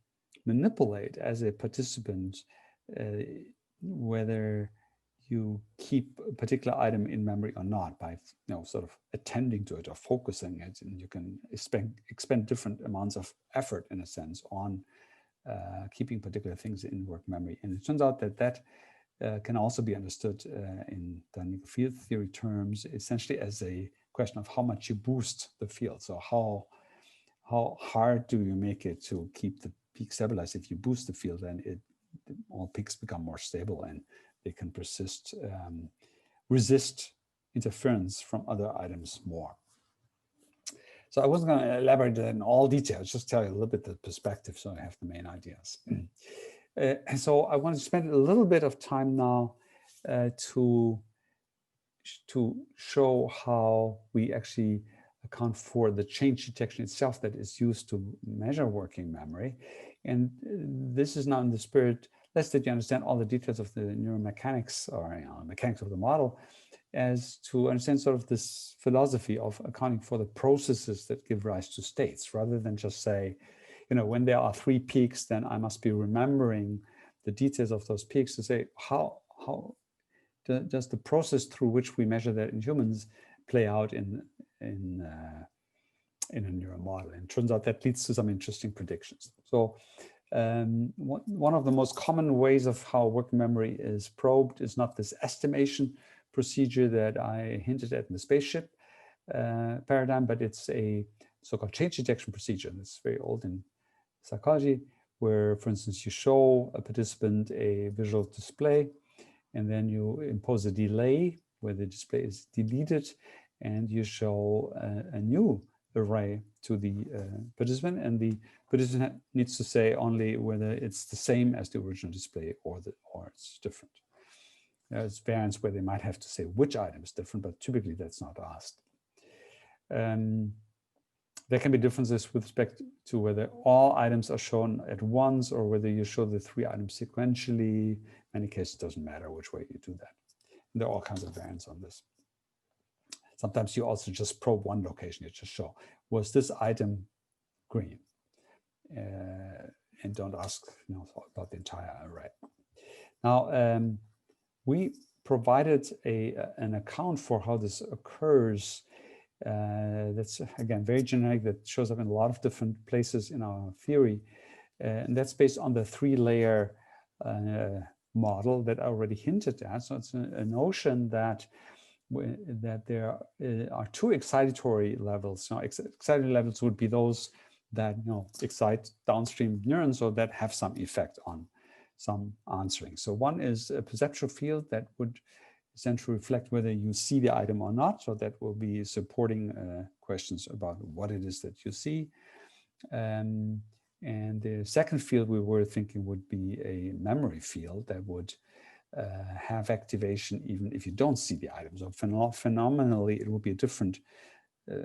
manipulate as a participant whether you keep a particular item in memory or not by sort of attending to it or focusing it, and you can expend different amounts of effort in a sense on keeping particular things in work memory. And it turns out that can also be understood in dynamic field theory terms, essentially as a question of how much you boost the field. So how hard do you make it to keep the peak stabilized? If you boost the field, then all peaks become more stable and they can resist interference from other items more. So I wasn't going to elaborate in all details, just tell you a little bit the perspective so I have the main ideas. And so I want to spend a little bit of time now to show how we actually account for the change detection itself that is used to measure working memory. And this is now in the spirit, lest that you understand all the details of the neuromechanics or mechanics of the model, as to understand sort of this philosophy of accounting for the processes that give rise to states, rather than just say, when there are 3 peaks, then I must be remembering the details of those peaks to say, how does the process through which we measure that in humans play out in a neural model? And it turns out that leads to some interesting predictions. So one of the most common ways of how working memory is probed is not this estimation procedure that I hinted at in the spaceship paradigm, but it's a so-called change detection procedure. It's very old in psychology, where, for instance, you show a participant a visual display, and then you impose a delay where the display is deleted, and you show a new array to the participant, and the participant needs to say only whether it's the same as the original display or it's different. There's variants where they might have to say which item is different, but typically that's not asked. There can be differences with respect to whether all items are shown at once or whether you show the 3 items sequentially. In many cases, it doesn't matter which way you do that. And there are all kinds of variants on this. Sometimes you also just probe one location. You just show, was this item green? And don't ask about the entire array. Now, we provided an account for how this occurs. That's, again, very generic, that shows up in a lot of different places in our theory. And that's based on the 3-layer model that I already hinted at. So it's a notion that there are 2 excitatory levels. Now, excitatory levels would be those that excite downstream neurons or that have some effect on some answering. So one is a perceptual field that would essentially reflect whether you see the item or not. So that will be supporting questions about what it is that you see. And the second field we were thinking would be a memory field that would have activation even if you don't see the item. So phenomenally, it will be different,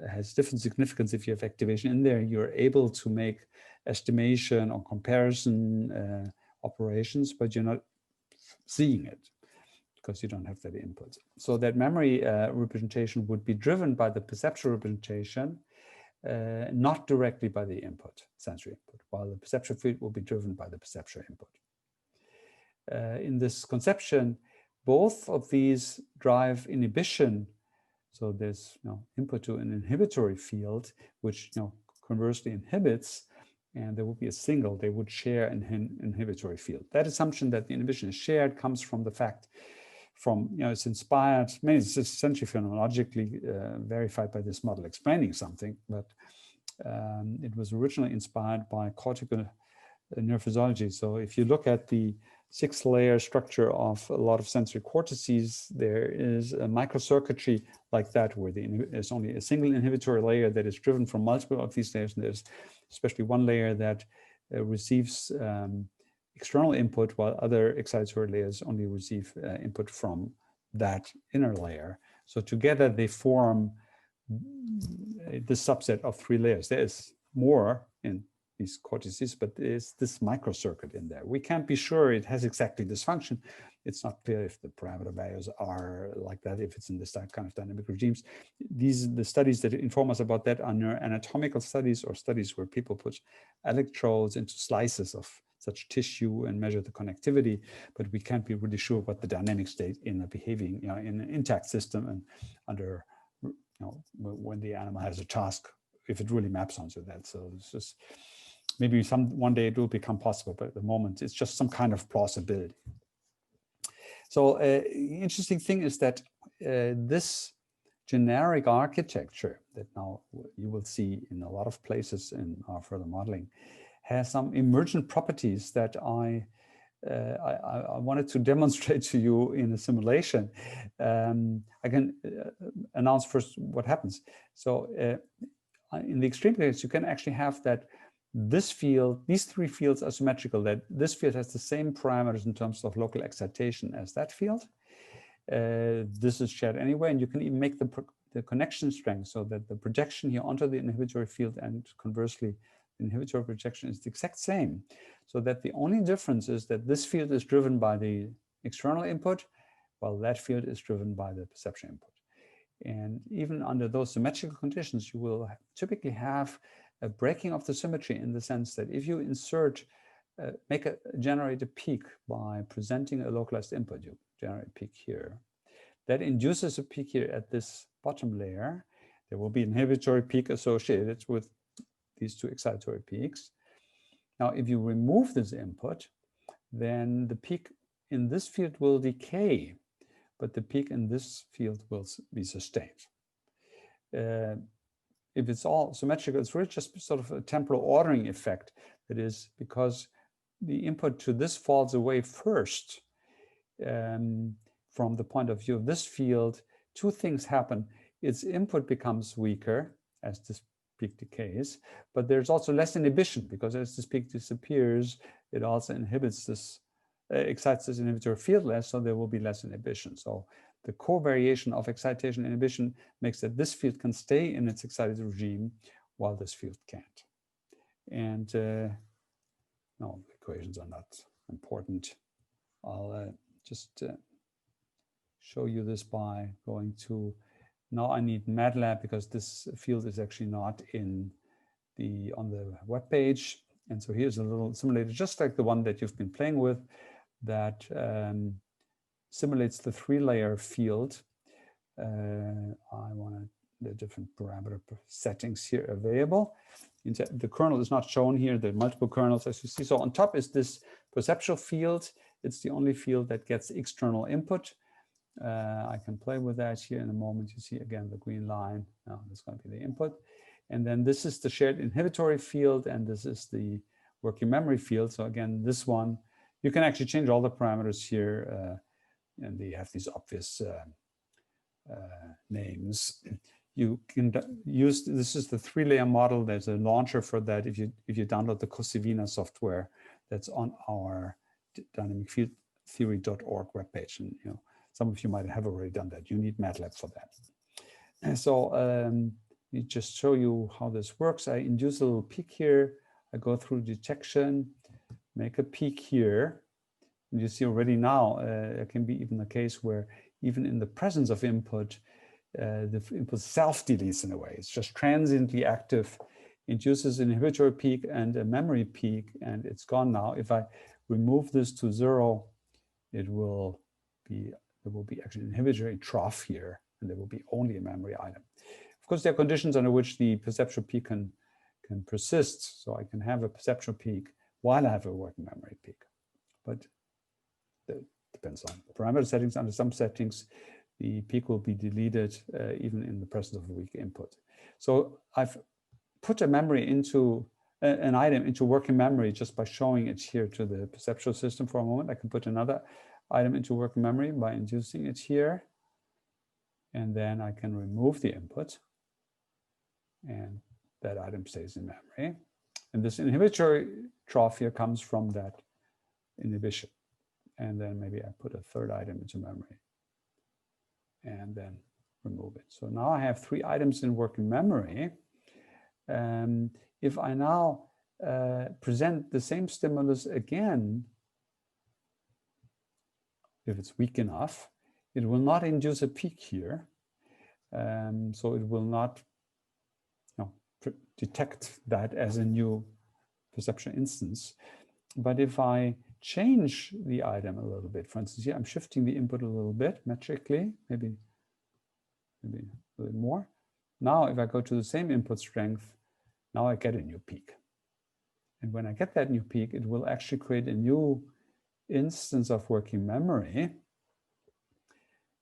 has different significance if you have activation in there. You're able to make estimation or comparison operations, but you're not seeing it because you don't have that input. So that memory representation would be driven by the perceptual representation, not directly by the input, sensory input, while the perceptual field will be driven by the perceptual input. In this conception, both of these drive inhibition. So there's input to an inhibitory field, which conversely inhibits, and there will be a signal. They would share an inhibitory field. That assumption that the inhibition is shared comes from the fact it's inspired, maybe it's essentially phenomenologically verified by this model explaining something, but it was originally inspired by cortical neurophysiology. So if you look at the 6-layer structure of a lot of sensory cortices, there is a microcircuitry like that, where there's only a single inhibitory layer that is driven from multiple of these layers. And there's especially one layer that receives external input, while other excitatory layers only receive input from that inner layer. So together they form the subset of 3 layers. There is more in these cortices, but there's this microcircuit in there. We can't be sure it has exactly this function. It's not clear if the parameter values are like that, if it's in this kind of dynamic regimes. The studies that inform us about that are neuroanatomical studies, or studies where people put electrodes into slices of such tissue and measure the connectivity, but we can't be really sure what the dynamic state in a behaving, in an intact system and under, when the animal has a task, if it really maps onto that. So it's just, maybe one day it will become possible, but at the moment it's just some kind of plausibility. So interesting thing is that this generic architecture that now you will see in a lot of places in our further modeling has some emergent properties that I wanted to demonstrate to you in a simulation. I can announce first what happens. So in the extreme case, you can actually have that this field, these 3 fields are symmetrical, that this field has the same parameters in terms of local excitation as that field. This is shared anyway, and you can even make the connection strength so that the projection here onto the inhibitory field and conversely, the inhibitory projection is the exact same. So that the only difference is that this field is driven by the external input, while that field is driven by the perception input. And even under those symmetrical conditions, you will typically have a breaking of the symmetry, in the sense that if you insert, generate a peak by presenting a localized input, you generate a peak here. That induces a peak here at this bottom layer. There will be an inhibitory peak associated with these 2 excitatory peaks. Now, if you remove this input, then the peak in this field will decay, but the peak in this field will be sustained. If it's all symmetrical, it's really just sort of a temporal ordering effect. That is because the input to this falls away first from the point of view of this field, two things happen. Its input becomes weaker as this peak decays, but there's also less inhibition, because as this peak disappears, it also inhibits this, excites this inhibitory field less, so there will be less inhibition. So the covariation of excitation and inhibition makes that this field can stay in its excited regime while this field can't. And no, equations are not important. I'll just show you this by going to, now I need MATLAB because this field is actually not on the web page. And so here's a little simulator, just like the one that you've been playing with, that simulates the 3-layer field. I want the different parameter settings here available. The kernel is not shown here, the multiple kernels as you see. So on top is this perceptual field. It's the only field that gets external input. I can play with that here in a moment. You see again the green line. Now that's going to be the input. And then this is the shared inhibitory field, and this is the working memory field. So again, this one, you can actually change all the parameters here, and they have these obvious names. You can use, this is the 3-layer model. There's a launcher for that. If you download the Cosivina software, that's on our dynamicfieldtheory.org webpage, and some of you might have already done that. You need MATLAB for that. And so let me just show you how this works. I induce a little peak here. I go through detection, make a peak here. And you see already now, it can be even a case where even in the presence of input, the input self-deletes in a way. It's just transiently active, induces an inhibitory peak and a memory peak, and it's gone now. If I remove this to 0, there will be actually an inhibitory trough here, and there will be only a memory item. Of course, there are conditions under which the perceptual peak can persist. So I can have a perceptual peak while I have a working memory peak. But that depends on parameter settings. Under some settings, the peak will be deleted even in the presence of a weak input. So I've put a memory into an item into working memory just by showing it here to the perceptual system for a moment. I can put another item into working memory by inducing it here. And then I can remove the input, and that item stays in memory. And this inhibitory trough here comes from that inhibition. And then maybe I put a third item into memory and then remove it. So now I have 3 items in working memory. If I now present the same stimulus again, if it's weak enough, it will not induce a peak here. So it will not detect that as a new perception instance. But if I change the item a little bit, for instance, here I'm shifting the input a little bit metrically, maybe a little more. Now, if I go to the same input strength, now I get a new peak. And when I get that new peak, it will actually create a new instance of working memory.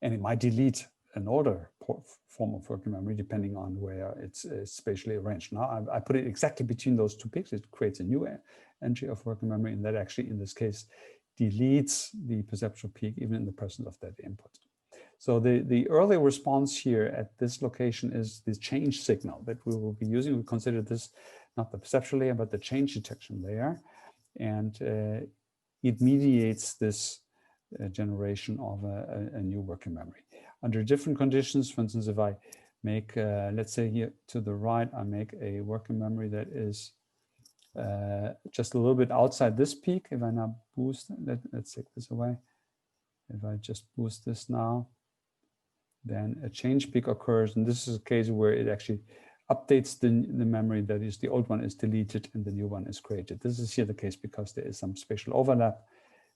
And it might delete an older form of working memory depending on where it's spatially arranged. Now I put it exactly between those 2 peaks. It creates a new entry of working memory, and that actually, in this case, deletes the perceptual peak even in the presence of that input. So the early response here at this location is the change signal that we will be using. We consider this not the perceptual layer, but the change detection layer. And it mediates this generation of a new working memory. Under different conditions, for instance, if I make, let's say here to the right, I make a working memory that is just a little bit outside this peak. If I now boost, let's take this away. If I just boost this now, then a change peak occurs. And this is a case where it actually updates the memory, that is, the old one is deleted and the new one is created. This is here the case because there is some spatial overlap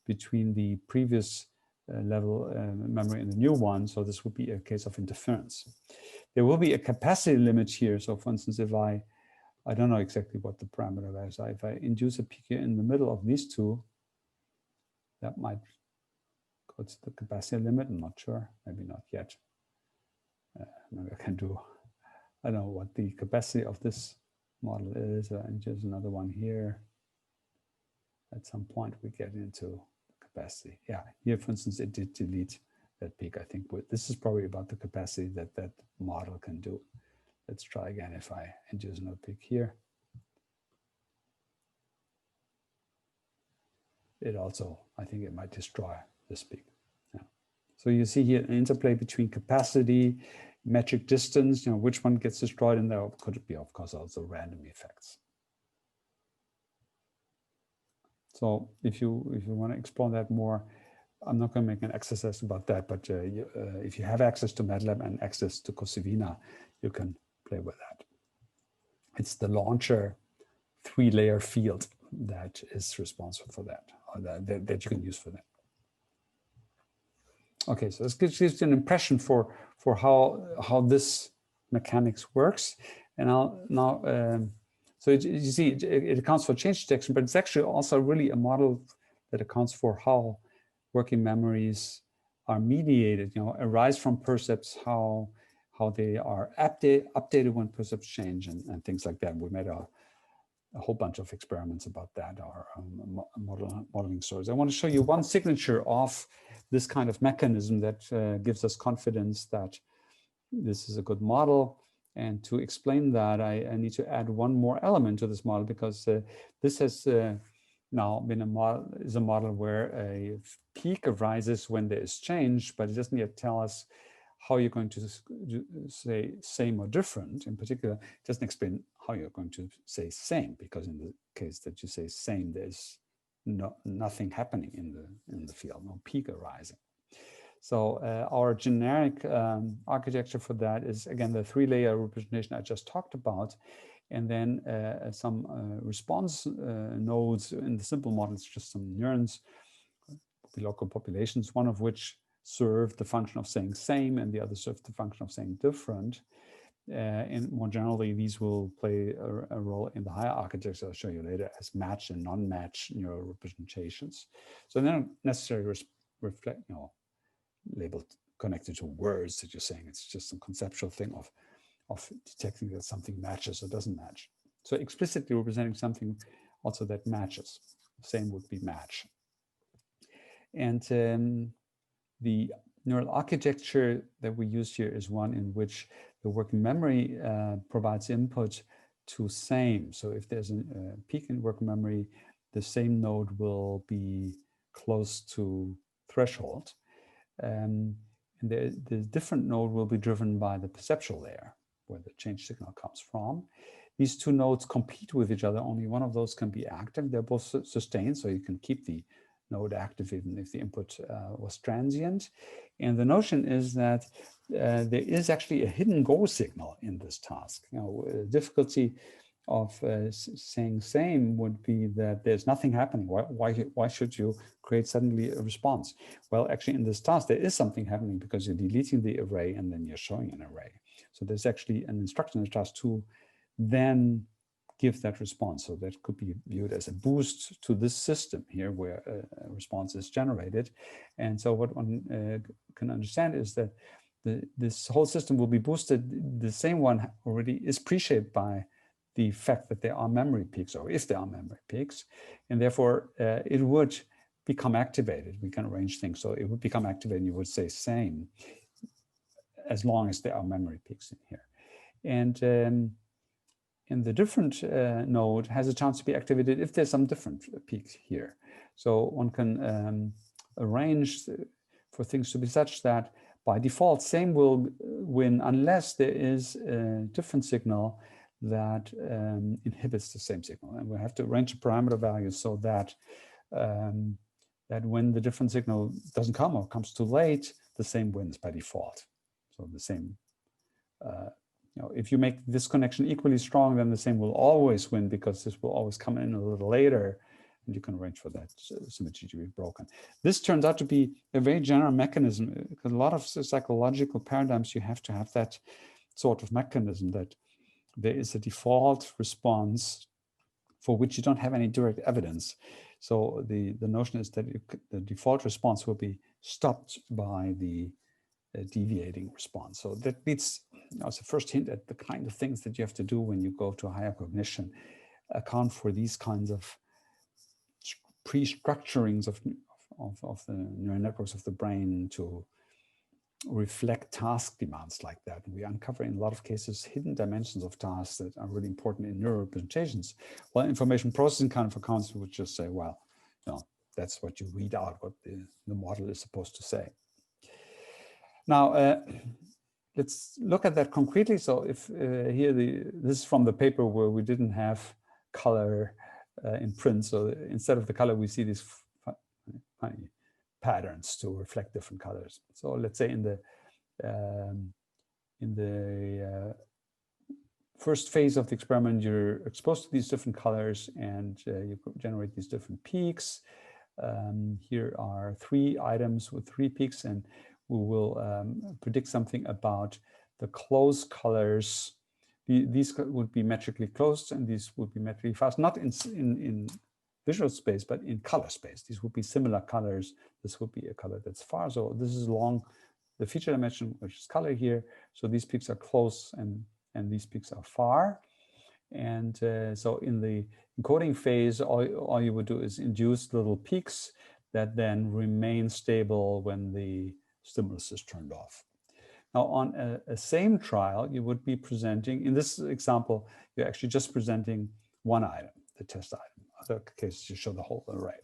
between the previous level memory and the new one. So this would be a case of interference. There will be a capacity limit here. So for instance, if I don't know exactly what the parameter is. If I induce a peak here in the middle of these 2, that might go to the capacity limit. I'm not sure, maybe not yet. Maybe I can do, I don't know what the capacity of this model is. And just another one here. At some point we get into capacity. Yeah, here, for instance, it did delete that peak. I think this is probably about the capacity that that model can do. Let's try again if I induce no peak here. It also, I think it might destroy this peak. Yeah. So you see here an interplay between capacity, metric distance, which one gets destroyed, and there could be, of course, also random effects. So if you want to explore that more, I'm not going to make an exercise about that, but if you have access to MATLAB and access to Cosivina, you can play with that. It's the launcher 3-layer field that is responsible for that, or that you can use for that. Okay, so this gives you an impression for how this mechanics works. And so you see, it accounts for change detection, but it's actually also really a model that accounts for how working memories are mediated, arise from percepts, how they are updated when percepts change, and things like that. We made a whole bunch of experiments about that, or modeling stories. I want to show you one signature of this kind of mechanism that gives us confidence that this is a good model. And to explain that, I need to add one more element to this model, because this has now been a model where a peak arises when there is change, but it doesn't yet tell us how you're going to say same or different. In particular, it doesn't explain how you're going to say same, because in the case that you say same, there's nothing happening in the field, no peak arising. So our generic architecture for that is, again, the 3-layer representation I just talked about, and then some response nodes in the simple model. It's just some neurons, the local populations, one of which serve the function of saying same, and the other serve the function of saying different. And more generally, these will play a role in the higher architecture I'll show you later as match and non-match neural representations. So they're not necessarily reflect, labeled connected to words that you're saying. It's just some conceptual thing of detecting that something matches or doesn't match. So explicitly representing something also that matches. Same would be match. And the neural architecture that we use here is one in which the working memory provides input to same. So if there's a peak in working memory, the same node will be close to threshold. And the different node will be driven by the perceptual layer, where the change signal comes from. These two nodes compete with each other. Only one of those can be active. They're both sustained, so you can keep the node active even if the input was transient. And the notion is that there is actually a hidden go signal in this task. Difficulty of saying same would be that there's nothing happening. Why should you create suddenly a response? Well, actually in this task, there is something happening because you're deleting the array and then you're showing an array. So there's actually an instruction in the task to then give that response. So that could be viewed as a boost to this system here where a response is generated. And so what one can understand is that this whole system will be boosted. The same one already is pre-shaped by the fact that there are memory peaks, or if there are memory peaks, and therefore it would become activated. We can arrange things so it would become activated and you would say same as long as there are memory peaks in here. And the different node has a chance to be activated if there's some different peaks here. So one can arrange for things to be such that by default, same will win unless there is a different signal that inhibits the same signal. And we have to arrange a parameter value so that that when the different signal doesn't come or comes too late, the same wins by default. So the same, if you make this connection equally strong, then the same will always win because this will always come in a little later, and you can arrange for that symmetry to be broken. This turns out to be a very general mechanism, because a lot of psychological paradigms, you have to have that sort of mechanism that there is a default response for which you don't have any direct evidence. So the notion is that the default response will be stopped by the deviating response. So that leads as a first hint at the kind of things that you have to do when you go to higher cognition, account for these kinds of pre-structurings of the neural networks of the brain to reflect task demands like that. And we uncover in a lot of cases hidden dimensions of tasks that are really important in neural representations. Well, information processing kind of accounts would just say, well, that's what you read out, what the model is supposed to say. Now, let's look at that concretely. So if here, this is from the paper where we didn't have color in print. So instead of the color, we see these funny patterns to reflect different colors. So let's say in the first phase of the experiment, you're exposed to these different colors and you generate these different peaks. Here are 3 items with 3 peaks, and we will predict something about the close colors. These would be metrically closed and these would be metrically fast, not in visual space, but in color space. These would be similar colors. This would be a color that's far. So this is along the feature dimension, which is color here. So these peaks are close and these peaks are far. And so in the encoding phase, all you would do is induce little peaks that then remain stable when the stimulus is turned off. Now on a same trial, you would be presenting, in this example, you're actually just presenting one item, the test item. Other cases, you show the whole array.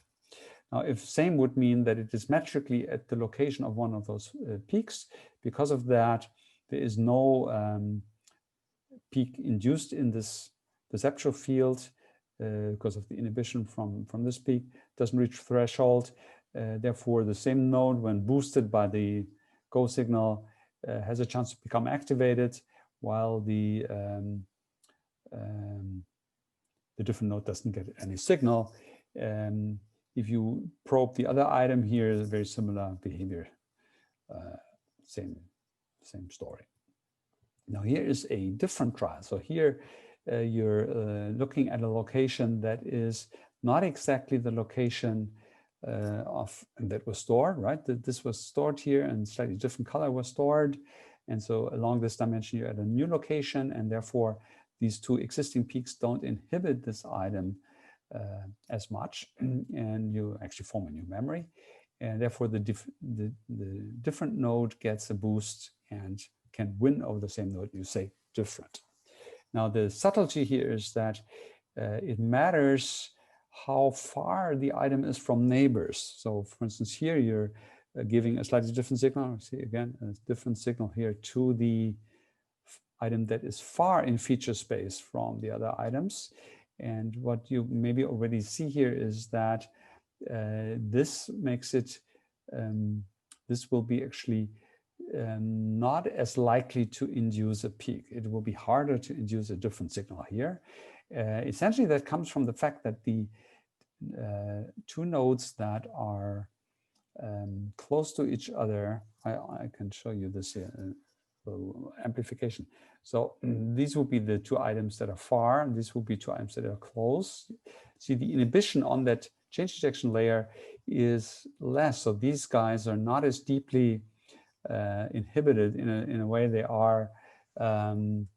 Now, if same would mean that it is metrically at the location of one of those peaks, because of that, there is no peak induced in this perceptual field because of the inhibition from this peak, doesn't reach threshold. Therefore, the same node, when boosted by the go signal, has a chance to become activated, while the different node doesn't get any signal. If you probe the other item here, very similar behavior, same story. Now here is a different trial. So here you're looking at a location that is not exactly the location that was stored, right? This was stored here and slightly different color was stored. And so along this dimension, you're at a new location, and therefore these 2 existing peaks don't inhibit this item as much, and you actually form a new memory. And therefore the different node gets a boost and can win over the same node. You say different. Now the subtlety here is that it matters how far the item is from neighbors. So for instance, here you're giving a slightly different signal. See again, a different signal here to the item that is far in feature space from the other items. And what you maybe already see here is that this makes it, this will be actually not as likely to induce a peak. It will be harder to induce a different signal here. Essentially, that comes from the fact that the 2 nodes that are close to each other, I can show you this here, amplification. So these will be the 2 items that are far, and these will be 2 items that are close. See, the inhibition on that change detection layer is less. So these guys are not as deeply inhibited in a way they are. The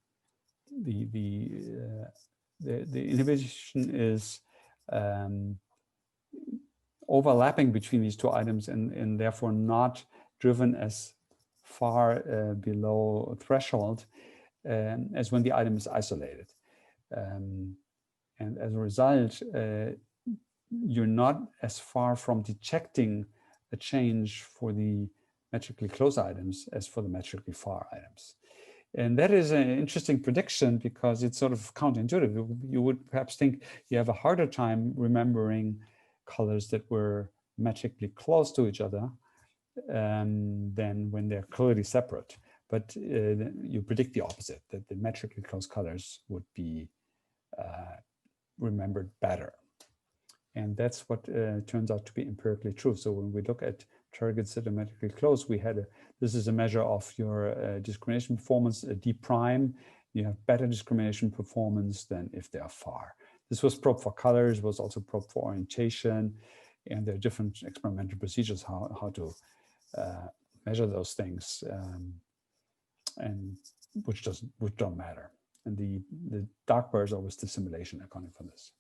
inhibition is overlapping between these 2 items and therefore not driven as far below threshold as when the item is isolated. And as a result, you're not as far from detecting a change for the metrically close items as for the metrically far items. And that is an interesting prediction because it's sort of counterintuitive. You would perhaps think you have a harder time remembering colors that were metrically close to each other than when they're clearly separate. But you predict the opposite, that the metrically close colors would be remembered better. And that's what turns out to be empirically true. So when we look at targets that are metrically close, we had this is a measure of your discrimination performance, a D prime. You have better discrimination performance than if they are far. This was probed for colors, was also probed for orientation, and there are different experimental procedures how to measure those things, and which don't matter. And the dark bar is always the simulation accounting for this.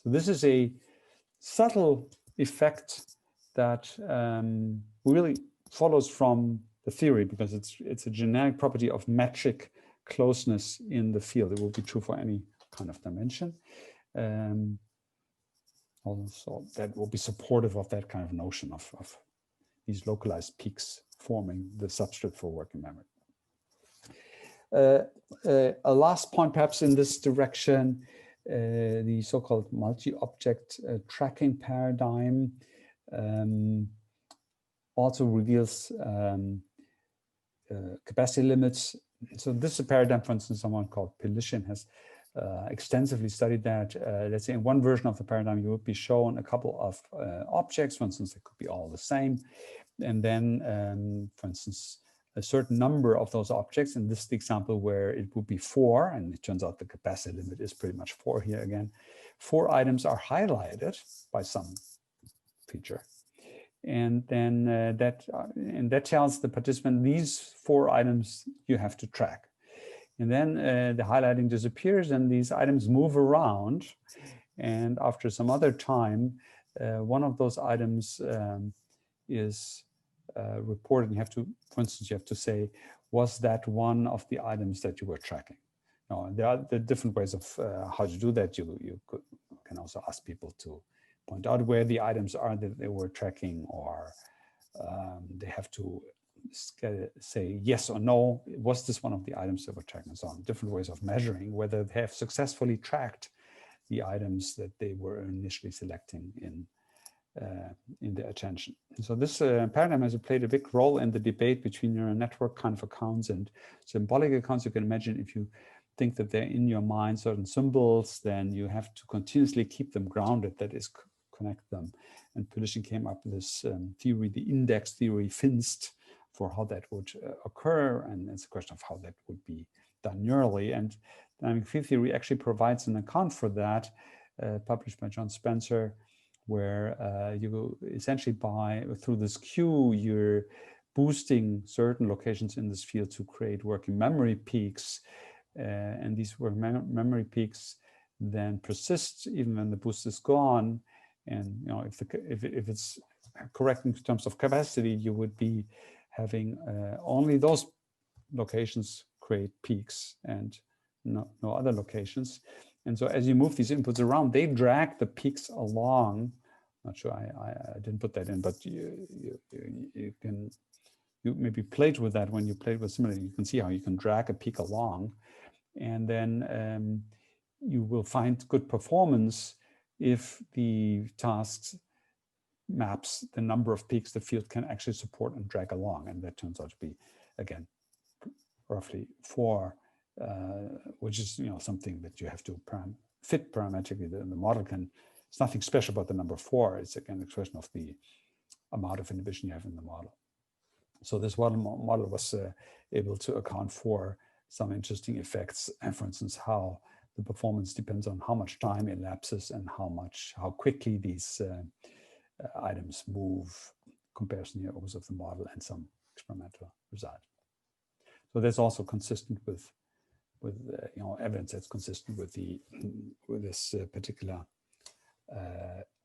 So this is a subtle effect that really follows from the theory, because it's a generic property of metric closeness in the field. It will be true for any kind of dimension. Also, that will be supportive of that kind of notion of these localized peaks forming the substrate for working memory. A last point, perhaps in this direction, the so-called multi-object tracking paradigm also reveals capacity limits. So this is a paradigm, for instance, someone called Pelishin has extensively studied that. Let's say in one version of the paradigm, you would be shown a couple of objects. For instance, they could be all the same. And then, for instance, a certain number of those objects. In this example, where it would be 4, and it turns out the capacity limit is pretty much 4 here again. 4 items are highlighted by some feature. And then that tells the participant these 4 items you have to track. And then the highlighting disappears and these items move around. And after some other time, one of those items is reported. And you have to, for instance, you have to say, was that one of the items that you were tracking? Now, there are different ways of how to do that. You can also ask people to point out where the items are that they were tracking, or they have to say yes or no, was this one of the items that were tracked, and so on. Different ways of measuring whether they have successfully tracked the items that they were initially selecting in their attention. And so this paradigm has played a big role in the debate between neural network kind of accounts and symbolic accounts. You can imagine if you think that they're in your mind certain symbols, then you have to continuously keep them grounded, that is, connect them. And Pelishin came up with this theory, the index theory, Finst, for how that would occur. And it's a question of how that would be done neurally. And dynamic field theory actually provides an account for that, published by John Spencer, where you essentially through this queue, you're boosting certain locations in this field to create working memory peaks. And these working memory peaks then persist even when the boost is gone. And if it's correct in terms of capacity, you would be having only those locations create peaks and no other locations. And so as you move these inputs around, they drag the peaks along. Not sure I didn't put that in, but you maybe played with that when you played with simulator. You can see how you can drag a peak along, and then you will find good performance if the tasks maps the number of peaks the field can actually support and drag along. And that turns out to be, again, roughly 4, which is something that you have to fit parametrically. The model it's nothing special about the number 4. It's again an expression of the amount of inhibition you have in the model. So this model was able to account for some interesting effects, and for instance, how the performance depends on how much time elapses and how quickly these items move, comparison here also of the model and some experimental result. So that's also consistent with evidence that's consistent with this particular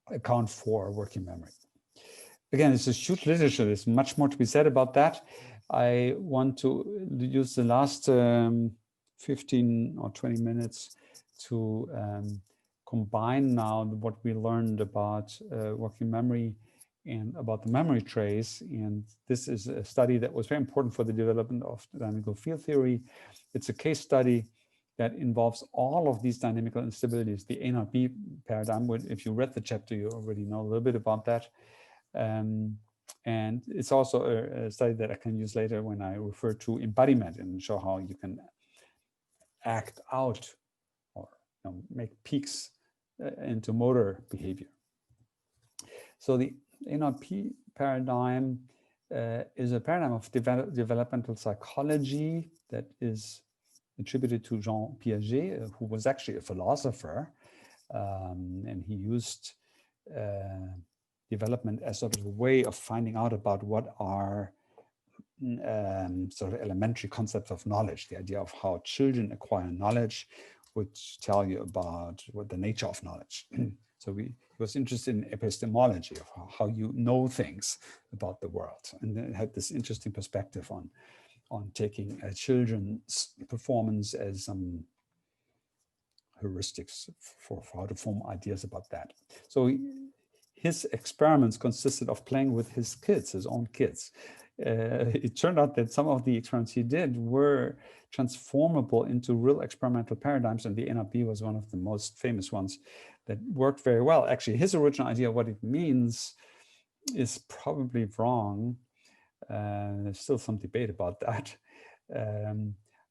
account for working memory. Again, it's a huge literature. There's much more to be said about that. I want to use the last 15 or 20 minutes to combine now what we learned about working memory and about the memory trace. And this is a study that was very important for the development of dynamical field theory. It's a case study that involves all of these dynamical instabilities, the A0B paradigm. If you read the chapter, you already know a little bit about that. And it's also a study that I can use later when I refer to embodiment and show how you can act out or make peaks into motor behavior. So the A0P paradigm is a paradigm of developmental psychology that is attributed to Jean Piaget, who was actually a philosopher, and he used development as sort of a way of finding out about what are sort of elementary concepts of knowledge, the idea of how children acquire knowledge, which tell you about what the nature of knowledge. So he was interested in epistemology, of how you know things about the world, and then had this interesting perspective on taking children's performance as some heuristics for how to form ideas about that. So his experiments consisted of playing with his kids, his own kids. It turned out that some of the experiments he did were transformable into real experimental paradigms, and the NRB was one of the most famous ones that worked very well. Actually, his original idea of what it means is probably wrong. There's still some debate about that.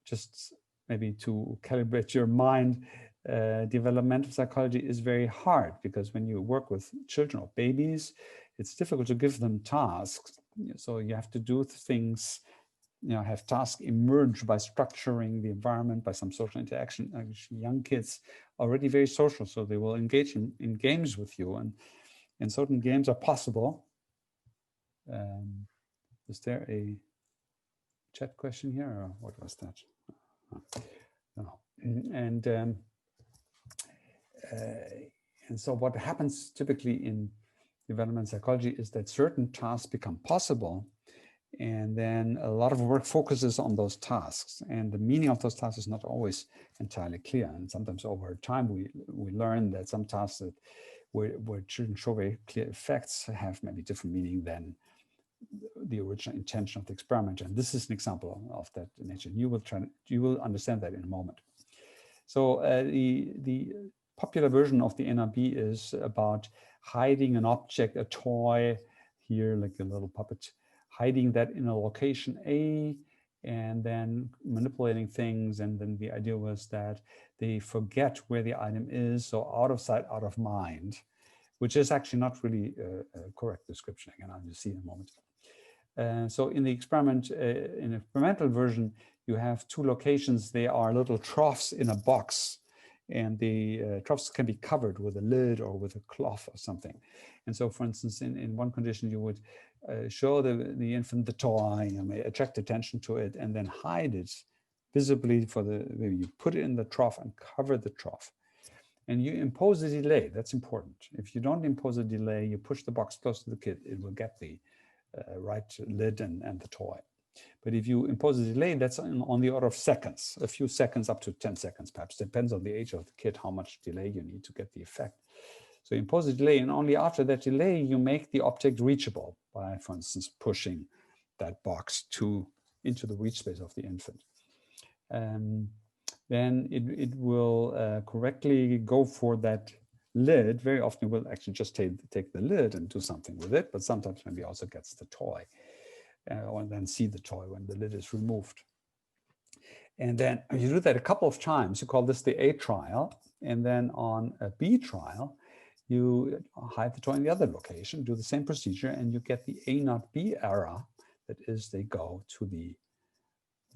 Just maybe to calibrate your mind, developmental psychology is very hard, because when you work with children or babies, it's difficult to give them tasks. So you have to do things, have tasks emerge by structuring the environment, by some social interaction. Actually, young kids are already very social, so they will engage in games with you, and certain games are possible. Is there a chat question here, or what was that? No. And so what happens typically in development psychology is that certain tasks become possible, and then a lot of work focuses on those tasks, and the meaning of those tasks is not always entirely clear. And sometimes over time we learn that some tasks that where children show very clear effects have maybe different meaning than the original intention of the experiment. And this is an example of that nature. You will understand that in a moment. So the popular version of the NRB is about hiding an object, a toy here, like a little puppet, hiding that in a location A, and then manipulating things. And then the idea was that they forget where the item is, so out of sight, out of mind, which is actually not really a correct description. Again, I'll just see in a moment. So in the experiment, in the experimental version, you have two locations. They are little troughs in a box, and the troughs can be covered with a lid or with a cloth or something. And so, for instance, in one condition, you would show the infant the toy, attract attention to it, and then hide it visibly maybe you put it in the trough and cover the trough. And you impose a delay. That's important. If you don't impose a delay, you push the box close to the kid, it will get the right lid and the toy. But if you impose a delay, that's on the order of seconds, a few seconds up to 10 seconds, perhaps. Depends on the age of the kid, how much delay you need to get the effect. So you impose a delay, and only after that delay, you make the object reachable by, for instance, pushing that box into the reach space of the infant. Then it will correctly go for that lid. Very often it will actually just take the lid and do something with it, but sometimes maybe also gets the toy, or then see the toy when the lid is removed. And then you do that a couple of times. You call this the A trial. And then on a B trial, you hide the toy in the other location, do the same procedure, and you get the A not B error. That is, they go to the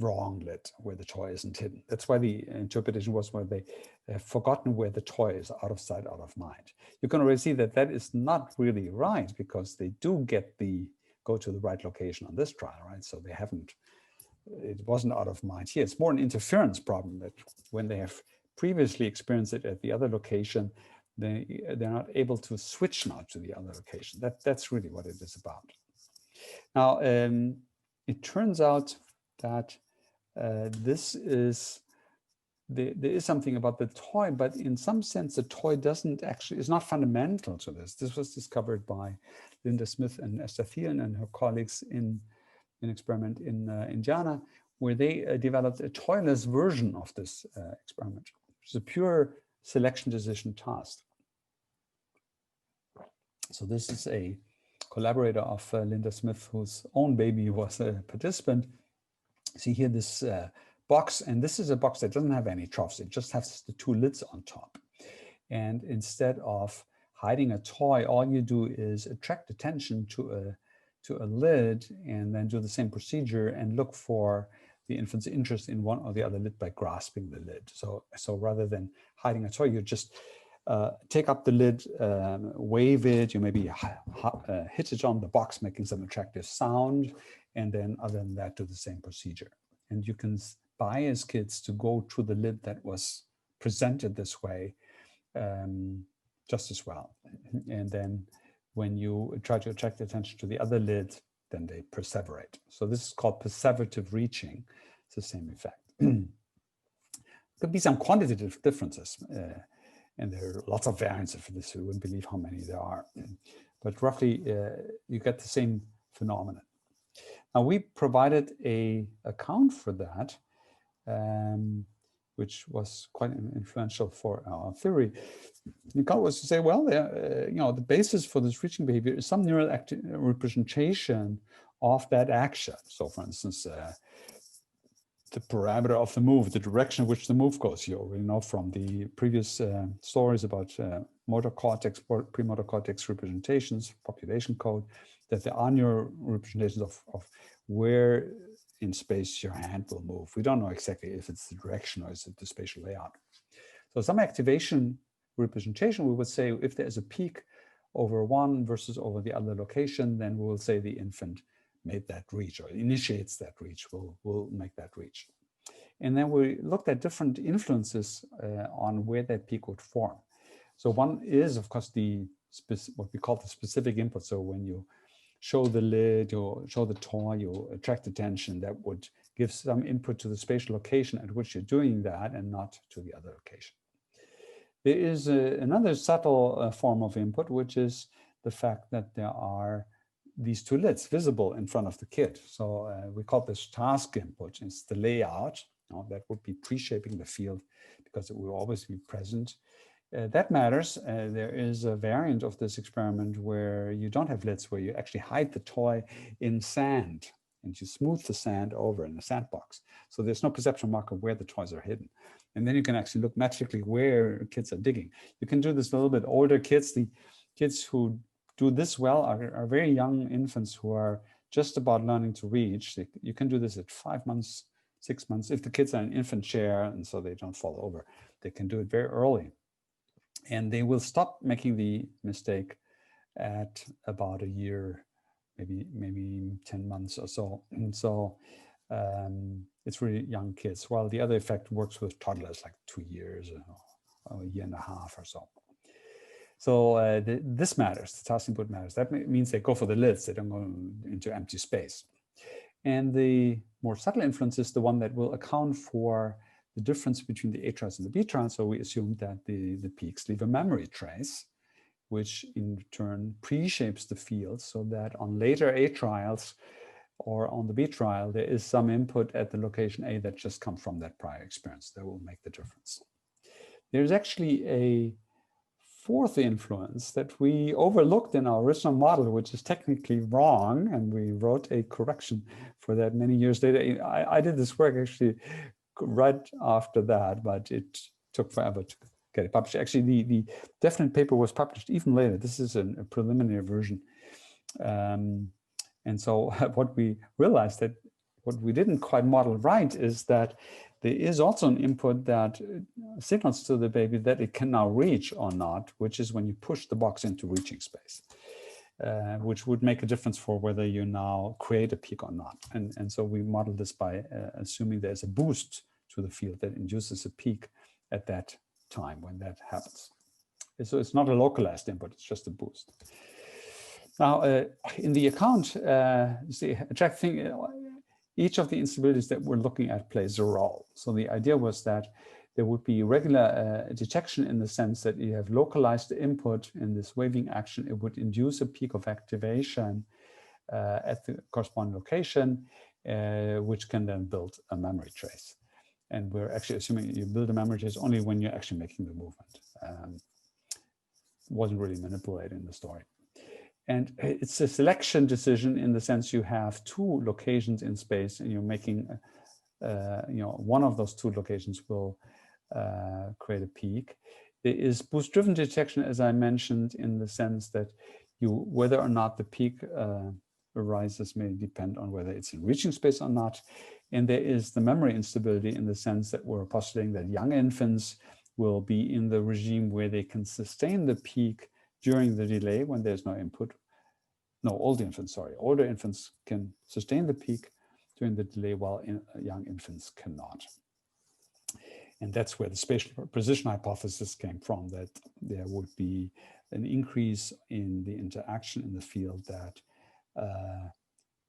wrong lid where the toy isn't hidden. That's why the interpretation was where they have forgotten where the toy is, out of sight, out of mind. You can already see that that is not really right, because they do go to the right location on this trial, right? So they haven't, it wasn't out of mind here. It's more an interference problem, that when they have previously experienced it at the other location, they're not able to switch now to the other location. That's really what it is about. Now, it turns out that there is something about the toy, but in some sense, the toy is not fundamental to this. This was discovered by Linda Smith and Esther Thielen and her colleagues in an experiment in Indiana, where they developed a toyless version of this experiment, which is a pure selection decision task. So this is a collaborator of Linda Smith, whose own baby was a participant. See here this box, and this is a box that doesn't have any troughs. It just has the two lids on top. And instead of hiding a toy, all you do is attract attention to a lid, and then do the same procedure and look for the infant's interest in one or the other lid by grasping the lid. So rather than hiding a toy, you just take up the lid, wave it, you maybe hit it on the box, making some attractive sound, and then other than that, do the same procedure. And you can bias kids to go to the lid that was presented this way just as well. And then when you try to attract attention to the other lid, then they perseverate. So this is called perseverative reaching. It's the same effect. Could be some quantitative differences, and there are lots of variants of this. You wouldn't believe how many there are. But roughly, you get the same phenomenon. Now, we provided an account for that, which was quite influential for our theory. The account was to say, well, the basis for this reaching behavior is some neural representation of that action. So, for instance, the parameter of the move, the direction in which the move goes. You already know from the previous stories about motor cortex, premotor cortex representations, population code, that there are neural representations of where in space your hand will move. We don't know exactly if it's the direction or is it the spatial layout. So some activation representation, we would say if there is a peak over one versus over the other location, then we will say the infant made that reach or initiates that reach, will make that reach. And then we looked at different influences on where that peak would form. So one is, of course, what we call the specific input. So when you show the lid, you show the toy, you attract attention, that would give some input to the spatial location at which you're doing that and not to the other location. There is another subtle form of input, which is the fact that there are these two lids visible in front of the kid. So we call this task input. It's the layout. That would be pre-shaping the field because it will always be present. That matters. There is a variant of this experiment where you don't have lids, where you actually hide the toy in sand and you smooth the sand over in the sandbox. So there's no perception marker where the toys are hidden. And then you can actually look metrically where kids are digging. You can do this a little bit older kids. The kids who do this well are very young infants who are just about learning to reach. You can do this at 5 months, 6 months. If the kids are in infant chair and so they don't fall over, they can do it very early. And they will stop making the mistake at about a year, maybe 10 months or so. And so it's really young kids. While the other effect works with toddlers, like 2 years or a year and a half or so. So this matters, the task input matters. That means they go for the lids, they don't go into empty space. And the more subtle influence is the one that will account for the difference between the A trials and the B trials. So we assume that the peaks leave a memory trace, which in turn pre-shapes the field so that on later A trials or on the B trial, there is some input at the location A that just comes from that prior experience that will make the difference. There's actually a fourth influence that we overlooked in our original model, which is technically wrong, and we wrote a correction for that many years later. I did this work actually right after that, but it took forever to get it published. Actually, the definite paper was published even later. This is a preliminary version. And so what we realized that what we didn't quite model right is that there is also an input that signals to the baby that it can now reach or not, which is when you push the box into reaching space, which would make a difference for whether you now create a peak or not. And so we modeled this by assuming there's a boost to the field that induces a peak at that time when that happens. So it's not a localized input, it's just a boost. Now, in the account, each of the instabilities that we're looking at plays a role. So the idea was that there would be regular detection in the sense that you have localized input in this waving action. It would induce a peak of activation at the corresponding location, which can then build a memory trace. And we're actually assuming you build a memory trace only when you're actually making the movement. Wasn't really manipulated in the story. And it's a selection decision in the sense you have two locations in space and you're making, one of those two locations will create a peak. There is boost-driven detection, as I mentioned, in the sense that whether or not the peak arises may depend on whether it's in reaching space or not. And there is the memory instability in the sense that we're postulating that young infants will be in the regime where they can sustain the peak during the delay when there's no input. No, older infants can sustain the peak during the delay while young infants cannot. And that's where the spatial precision hypothesis came from, that there would be an increase in the interaction in the field that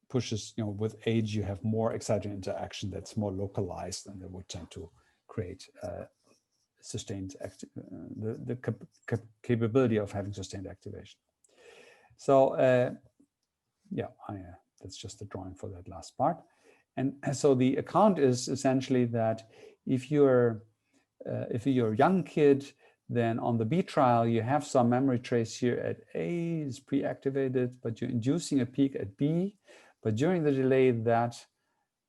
pushes, with age, you have more exciting interaction that's more localized, and that would tend to create sustained, the capability of having sustained activation. So yeah, that's just the drawing for that last part. And so the account is essentially that if you're a young kid, then on the B trial, you have some memory trace here at A is pre-activated, but you're inducing a peak at B. But during the delay, that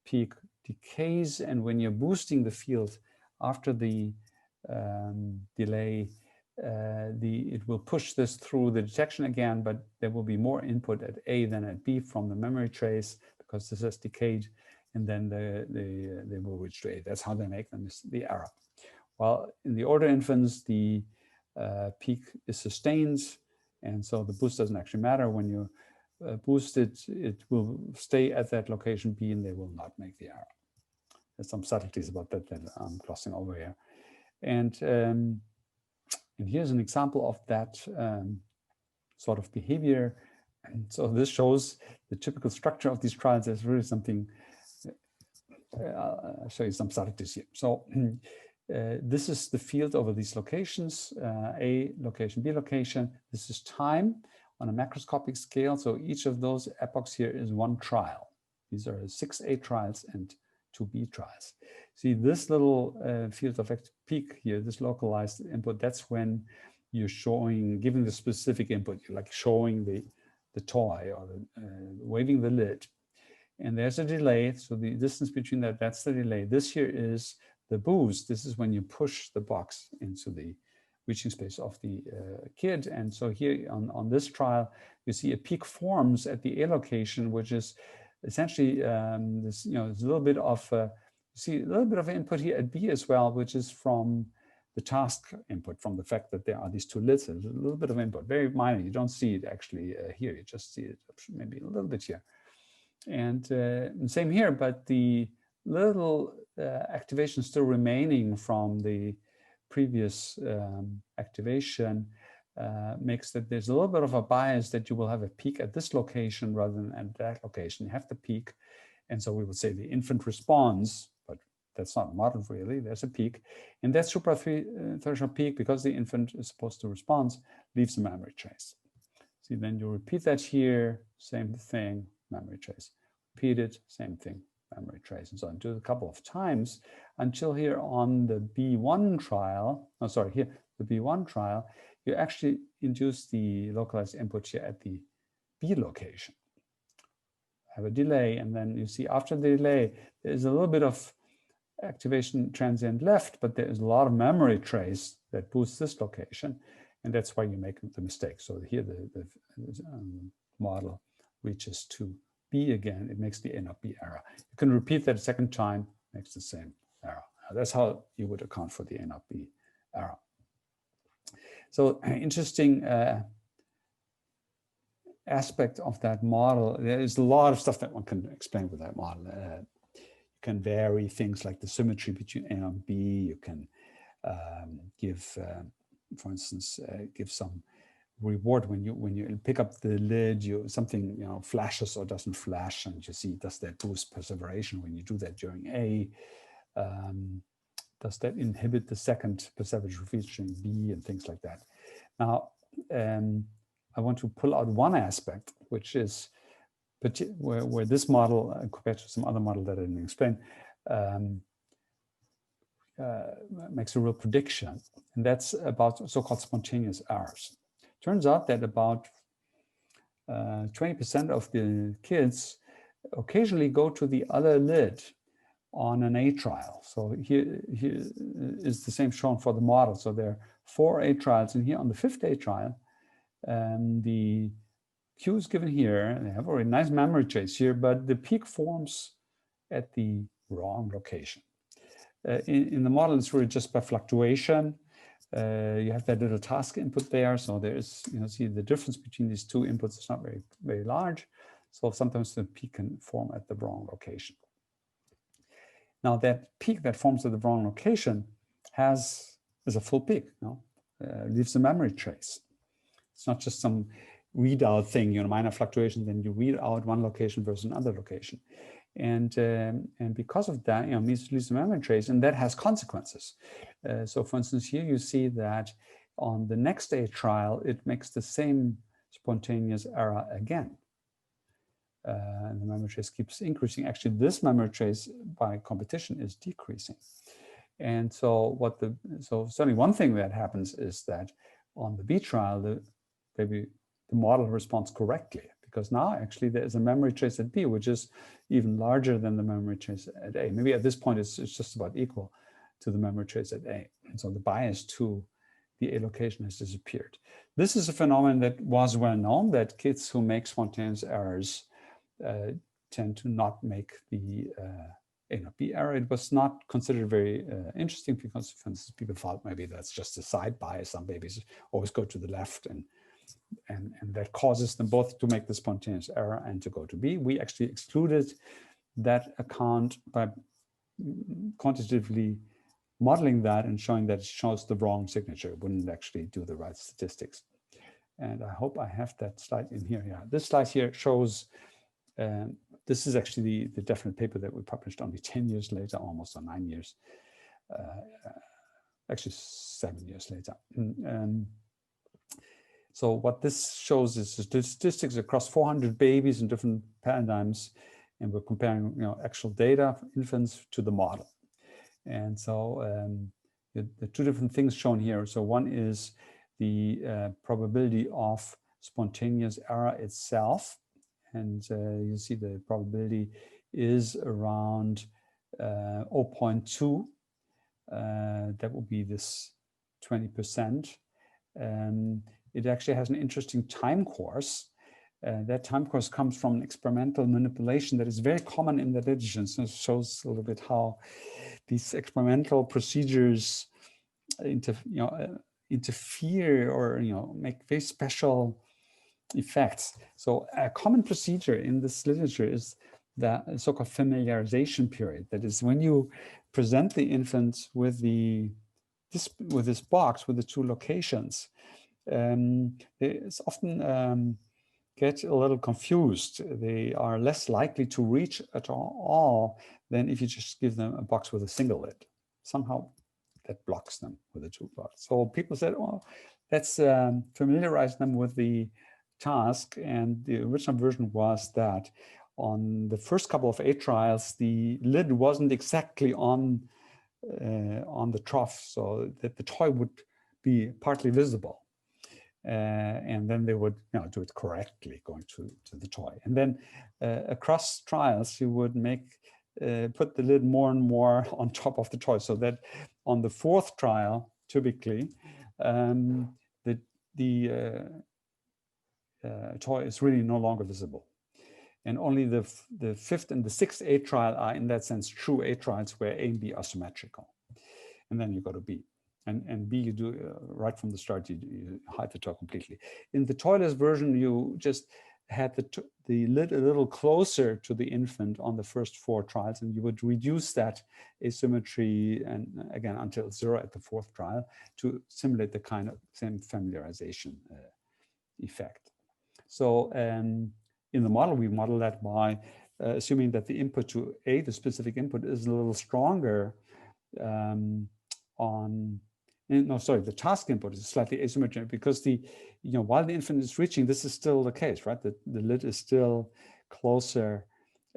peak decays. And when you're boosting the field after the delay, it will push this through the detection again, but there will be more input at A than at B from the memory trace because this has decayed, and then they will reach to A. That's how they make them, the error. Well, in the older infants, the peak is sustained, and so the boost doesn't actually matter. When you boost it, it will stay at that location B, and they will not make the error. There's some subtleties about that I'm glossing over here. And here's an example of that sort of behavior. And so this shows the typical structure of these trials. There's really something, I'll show you some subtleties here. So this is the field over these locations, A location, B location. This is time on a macroscopic scale. So each of those epochs here is one trial. These are 6 A trials and 2 B trials. See this little field of peak here, this localized input, that's when you're giving the specific input, you're like showing the toy or waving the lid. And there's a delay. So the distance between that's the delay. This here is the boost. This is when you push the box into the reaching space of the kid. And so here on this trial, you see a peak forms at the A location, which is essentially this, there's a little bit of, you see a little bit of input here at B as well, which is from the task input, from the fact that there are these 2 lids. There's a little bit of input, very minor. You don't see it actually here. You just see it maybe a little bit here. And same here, but the little activation still remaining from the previous activation makes that there's a little bit of a bias that you will have a peak at this location rather than at that location. You have the peak. And so we would say the infant responds, but that's not modeled really. There's a peak. And that supra-threshold peak, because the infant is supposed to respond, leaves a memory trace. See, then you repeat that here, same thing, memory trace. Repeat it, same thing, memory trace. And so on, do it a couple of times until here on the B1 trial, the B1 trial, you actually induce the localized input here at the B location. Have a delay, and then you see after the delay, there's a little bit of activation transient left, but there is a lot of memory trace that boosts this location, and that's why you make the mistake. So here the model reaches to B again, it makes the A not B error. You can repeat that a second time, makes the same error. That's how you would account for the A not B error. So interesting aspect of that model. There is a lot of stuff that one can explain with that model. You can vary things like the symmetry between A and B. You can give, for instance, give some reward when you pick up the lid. Something flashes or doesn't flash, and you see, does that boost perseveration when you do that during A? Does that inhibit the second perceptual feature in B, and things like that? Now, I want to pull out one aspect, which is where this model, compared to some other model that I didn't explain, makes a real prediction, and that's about so-called spontaneous errors. Turns out that about 20% of the kids occasionally go to the other lid on an A trial. So here is the same shown for the model. So there are 4 A trials, and here on the 5th A trial, the Q is given here. They have a very nice memory trace here, but the peak forms at the wrong location. In the model, it's really just by fluctuation. You have that little task input there. So there's, see the difference between these 2 inputs is not very, very large. So sometimes the peak can form at the wrong location. Now that peak that forms at the wrong location is a full peak, leaves a memory trace. It's not just some readout thing, minor fluctuations, then you read out one location versus another location. And because of that, means leaves a memory trace, and that has consequences. So for instance, here you see that on the next day trial, it makes the same spontaneous error again. And the memory trace keeps increasing. Actually, this memory trace by competition is decreasing. And so so certainly one thing that happens is that on the B trial, the model responds correctly, because now actually there is a memory trace at B, which is even larger than the memory trace at A. Maybe at this point it's just about equal to the memory trace at A. And so the bias to the A location has disappeared. This is a phenomenon that was well known, that kids who make spontaneous errors tend to not make the A not B error. It was not considered very interesting because, for instance, people thought maybe that's just a side bias. Some babies always go to the left, and that causes them both to make the spontaneous error and to go to B. We actually excluded that account by quantitatively modeling that and showing that it shows the wrong signature. It wouldn't actually do the right statistics. And I hope I have that slide in here. Yeah, this slide here shows, this is actually the definite paper that we published only 10 years later, almost, or 9 years, actually 7 years later. So what this shows is the statistics across 400 babies in different paradigms, and we're comparing actual data for infants to the model. And so the two different things shown here. So one is the probability of spontaneous error itself, and you see the probability is around 0.2. That will be this 20%. It actually has an interesting time course. That time course comes from an experimental manipulation that is very common in the literature. So it shows a little bit how these experimental procedures interfere or make very special effects. So a common procedure in this literature is the so-called familiarization period. That is when you present the infant with this box with the two locations. It's often get a little confused. They are less likely to reach at all than if you just give them a box with a single lid. Somehow that blocks them with the two blocks. So people said, oh, let's familiarize them with the task. And the original version was that on the first couple of A trials, the lid wasn't exactly on the trough, so that the toy would be partly visible. And then they would do it correctly, going to the toy. And then across trials, you would put the lid more and more on top of the toy, so that on the fourth trial, typically, the toy is really no longer visible. And only the fifth and the sixth A trial are, in that sense, true A trials where A and B are symmetrical. And then you go to B. And B, you do right from the start, you hide the toy completely. In the toyless version, you just had the lid a little closer to the infant on the first 4 trials, and you would reduce that asymmetry, and again, until 0 at the 4th trial, to simulate the kind of same familiarization effect. So in the model, we model that by assuming that the input to A, the specific input, is a little stronger the task input is slightly asymmetric, because while the infant is reaching, this is still the case, right? The lid is still closer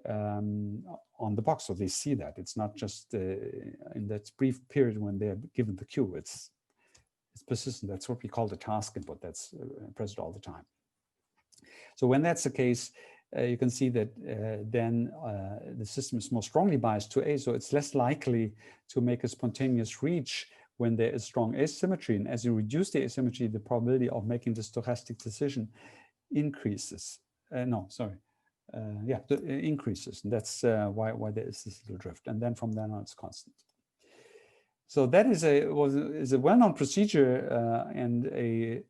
on the box, so they see that. It's not just in that brief period when they're given the cue. It's persistent. That's what we call the task input. That's present all the time. So when that's the case, you can see that then the system is more strongly biased to A, so it's less likely to make a spontaneous reach when there is strong asymmetry. And as you reduce the asymmetry, the probability of making the stochastic decision increases. Increases. And that's why there is this little drift. And then from then on, it's constant. So that is a well-known procedure, and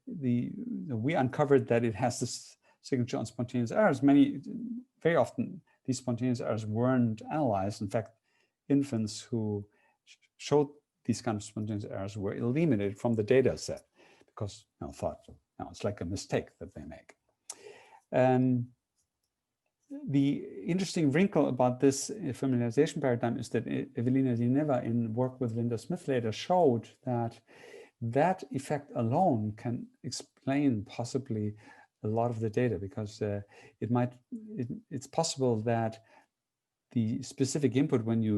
we uncovered that it has this signature on spontaneous errors. Very often, these spontaneous errors weren't analyzed. In fact, infants who showed these kind of spontaneous errors were eliminated from the data set because it's like a mistake that they make. The interesting wrinkle about this familiarization paradigm is that Evelina Dineva, in work with Linda Smith later, showed that that effect alone can explain possibly a lot of the data, because it's possible that the specific input when you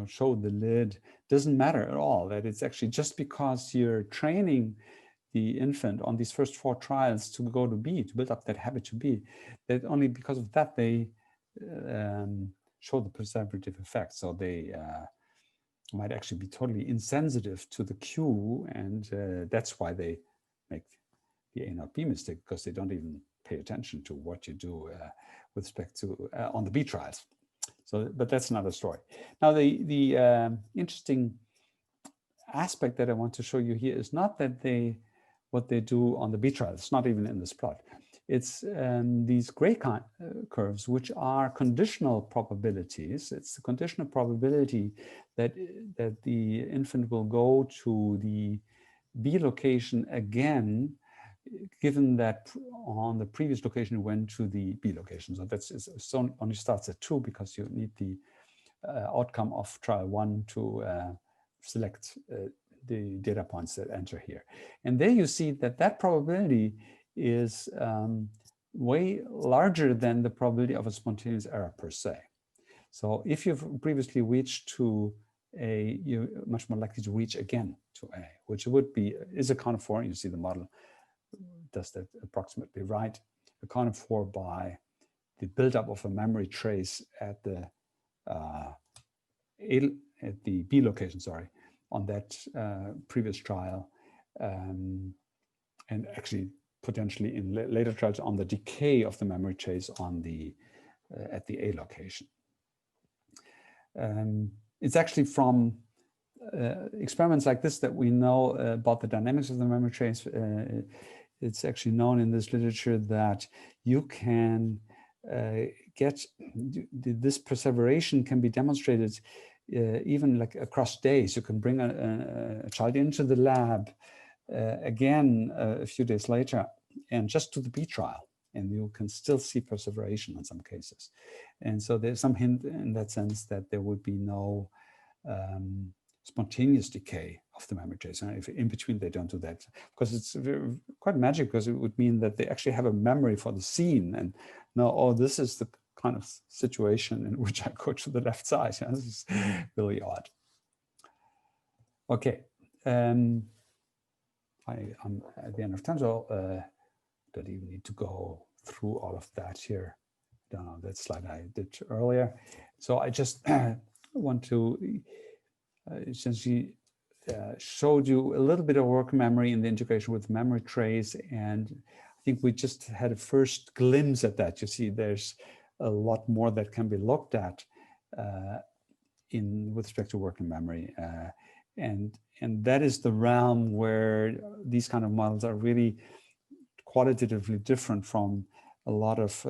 show the lid doesn't matter at all, that it's actually just because you're training the infant on these first 4 trials to go to B, to build up that habit to B, that only because of that they show the preservative effect. So they might actually be totally insensitive to the cue, and that's why they make the A not B mistake, because they don't even pay attention to what you do with respect to on the B trials. So, but that's another story. Now, the interesting aspect that I want to show you here is not that what they do on the B trial. It's not even in this plot. It's these gray curves, which are conditional probabilities. It's the conditional probability that the infant will go to the B location again, given that on the previous location it went to the B location. So only starts at 2 because you need the outcome of trial 1 to select the data points that enter here. And there you see that probability is way larger than the probability of a spontaneous error per se. So if you've previously reached to A, you're much more likely to reach again to A, which is accounted for. You see the model does that approximately right, accounted for by the buildup of a memory trace at the B location, on that previous trial, and actually potentially in later trials on the decay of the memory trace on at the A location. It's actually from experiments like this that we know about the dynamics of the memory trace. It's actually known in this literature that you can get this perseveration can be demonstrated even like across days. You can bring a child into the lab again a few days later and just do the B trial, and you can still see perseveration in some cases. And so there's some hint in that sense that there would be no spontaneous decay of the memory trace. And if in between they don't do that, because it's quite magic, because it would mean that they actually have a memory for the scene and know, oh, this is the kind of situation in which I go to the left side. This is really odd. Okay, I'm at the end of time, so don't even need to go through all of that here. I don't know, that slide I did earlier. So I just want to essentially showed you a little bit of working memory in the integration with memory trace, and I think we just had a first glimpse at that. You see, there's a lot more that can be looked at with respect to working memory, and that is the realm where these kind of models are really qualitatively different from a lot of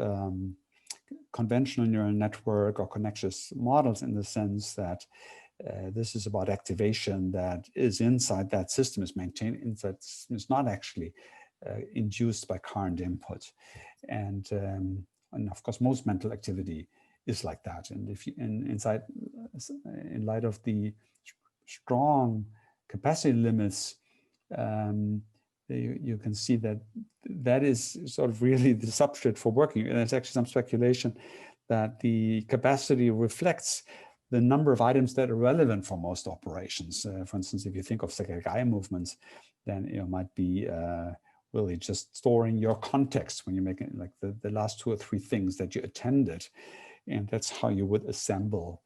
conventional neural network or connections models, in the sense that this is about activation that is inside that system, is maintained inside the system, is not actually induced by current input. And of course, most mental activity is like that. And if you, in light of the strong capacity limits, you can see that is sort of really the substrate for working. And there's actually some speculation that the capacity reflects the number of items that are relevant for most operations. For instance, if you think of psychic eye movements, then it might be really just storing your context when you make it, like the last 2 or 3 things that you attended. And that's how you would assemble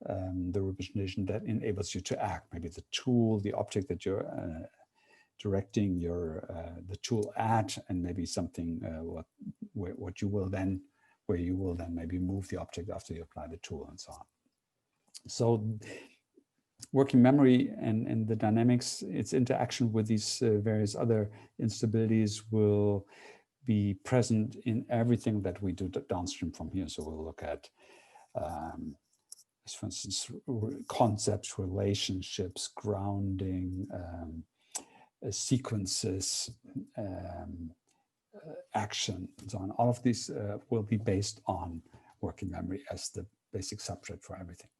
the representation that enables you to act. Maybe the tool, the object that you're directing the tool at, and maybe something where you will then maybe move the object after you apply the tool, and so on. So working memory and the dynamics, its interaction with these various other instabilities will be present in everything that we do downstream from here. So we'll look at as for instance, concepts, relationships, grounding, sequences, action, and so on. All of these will be based on working memory as the basic subject for everything.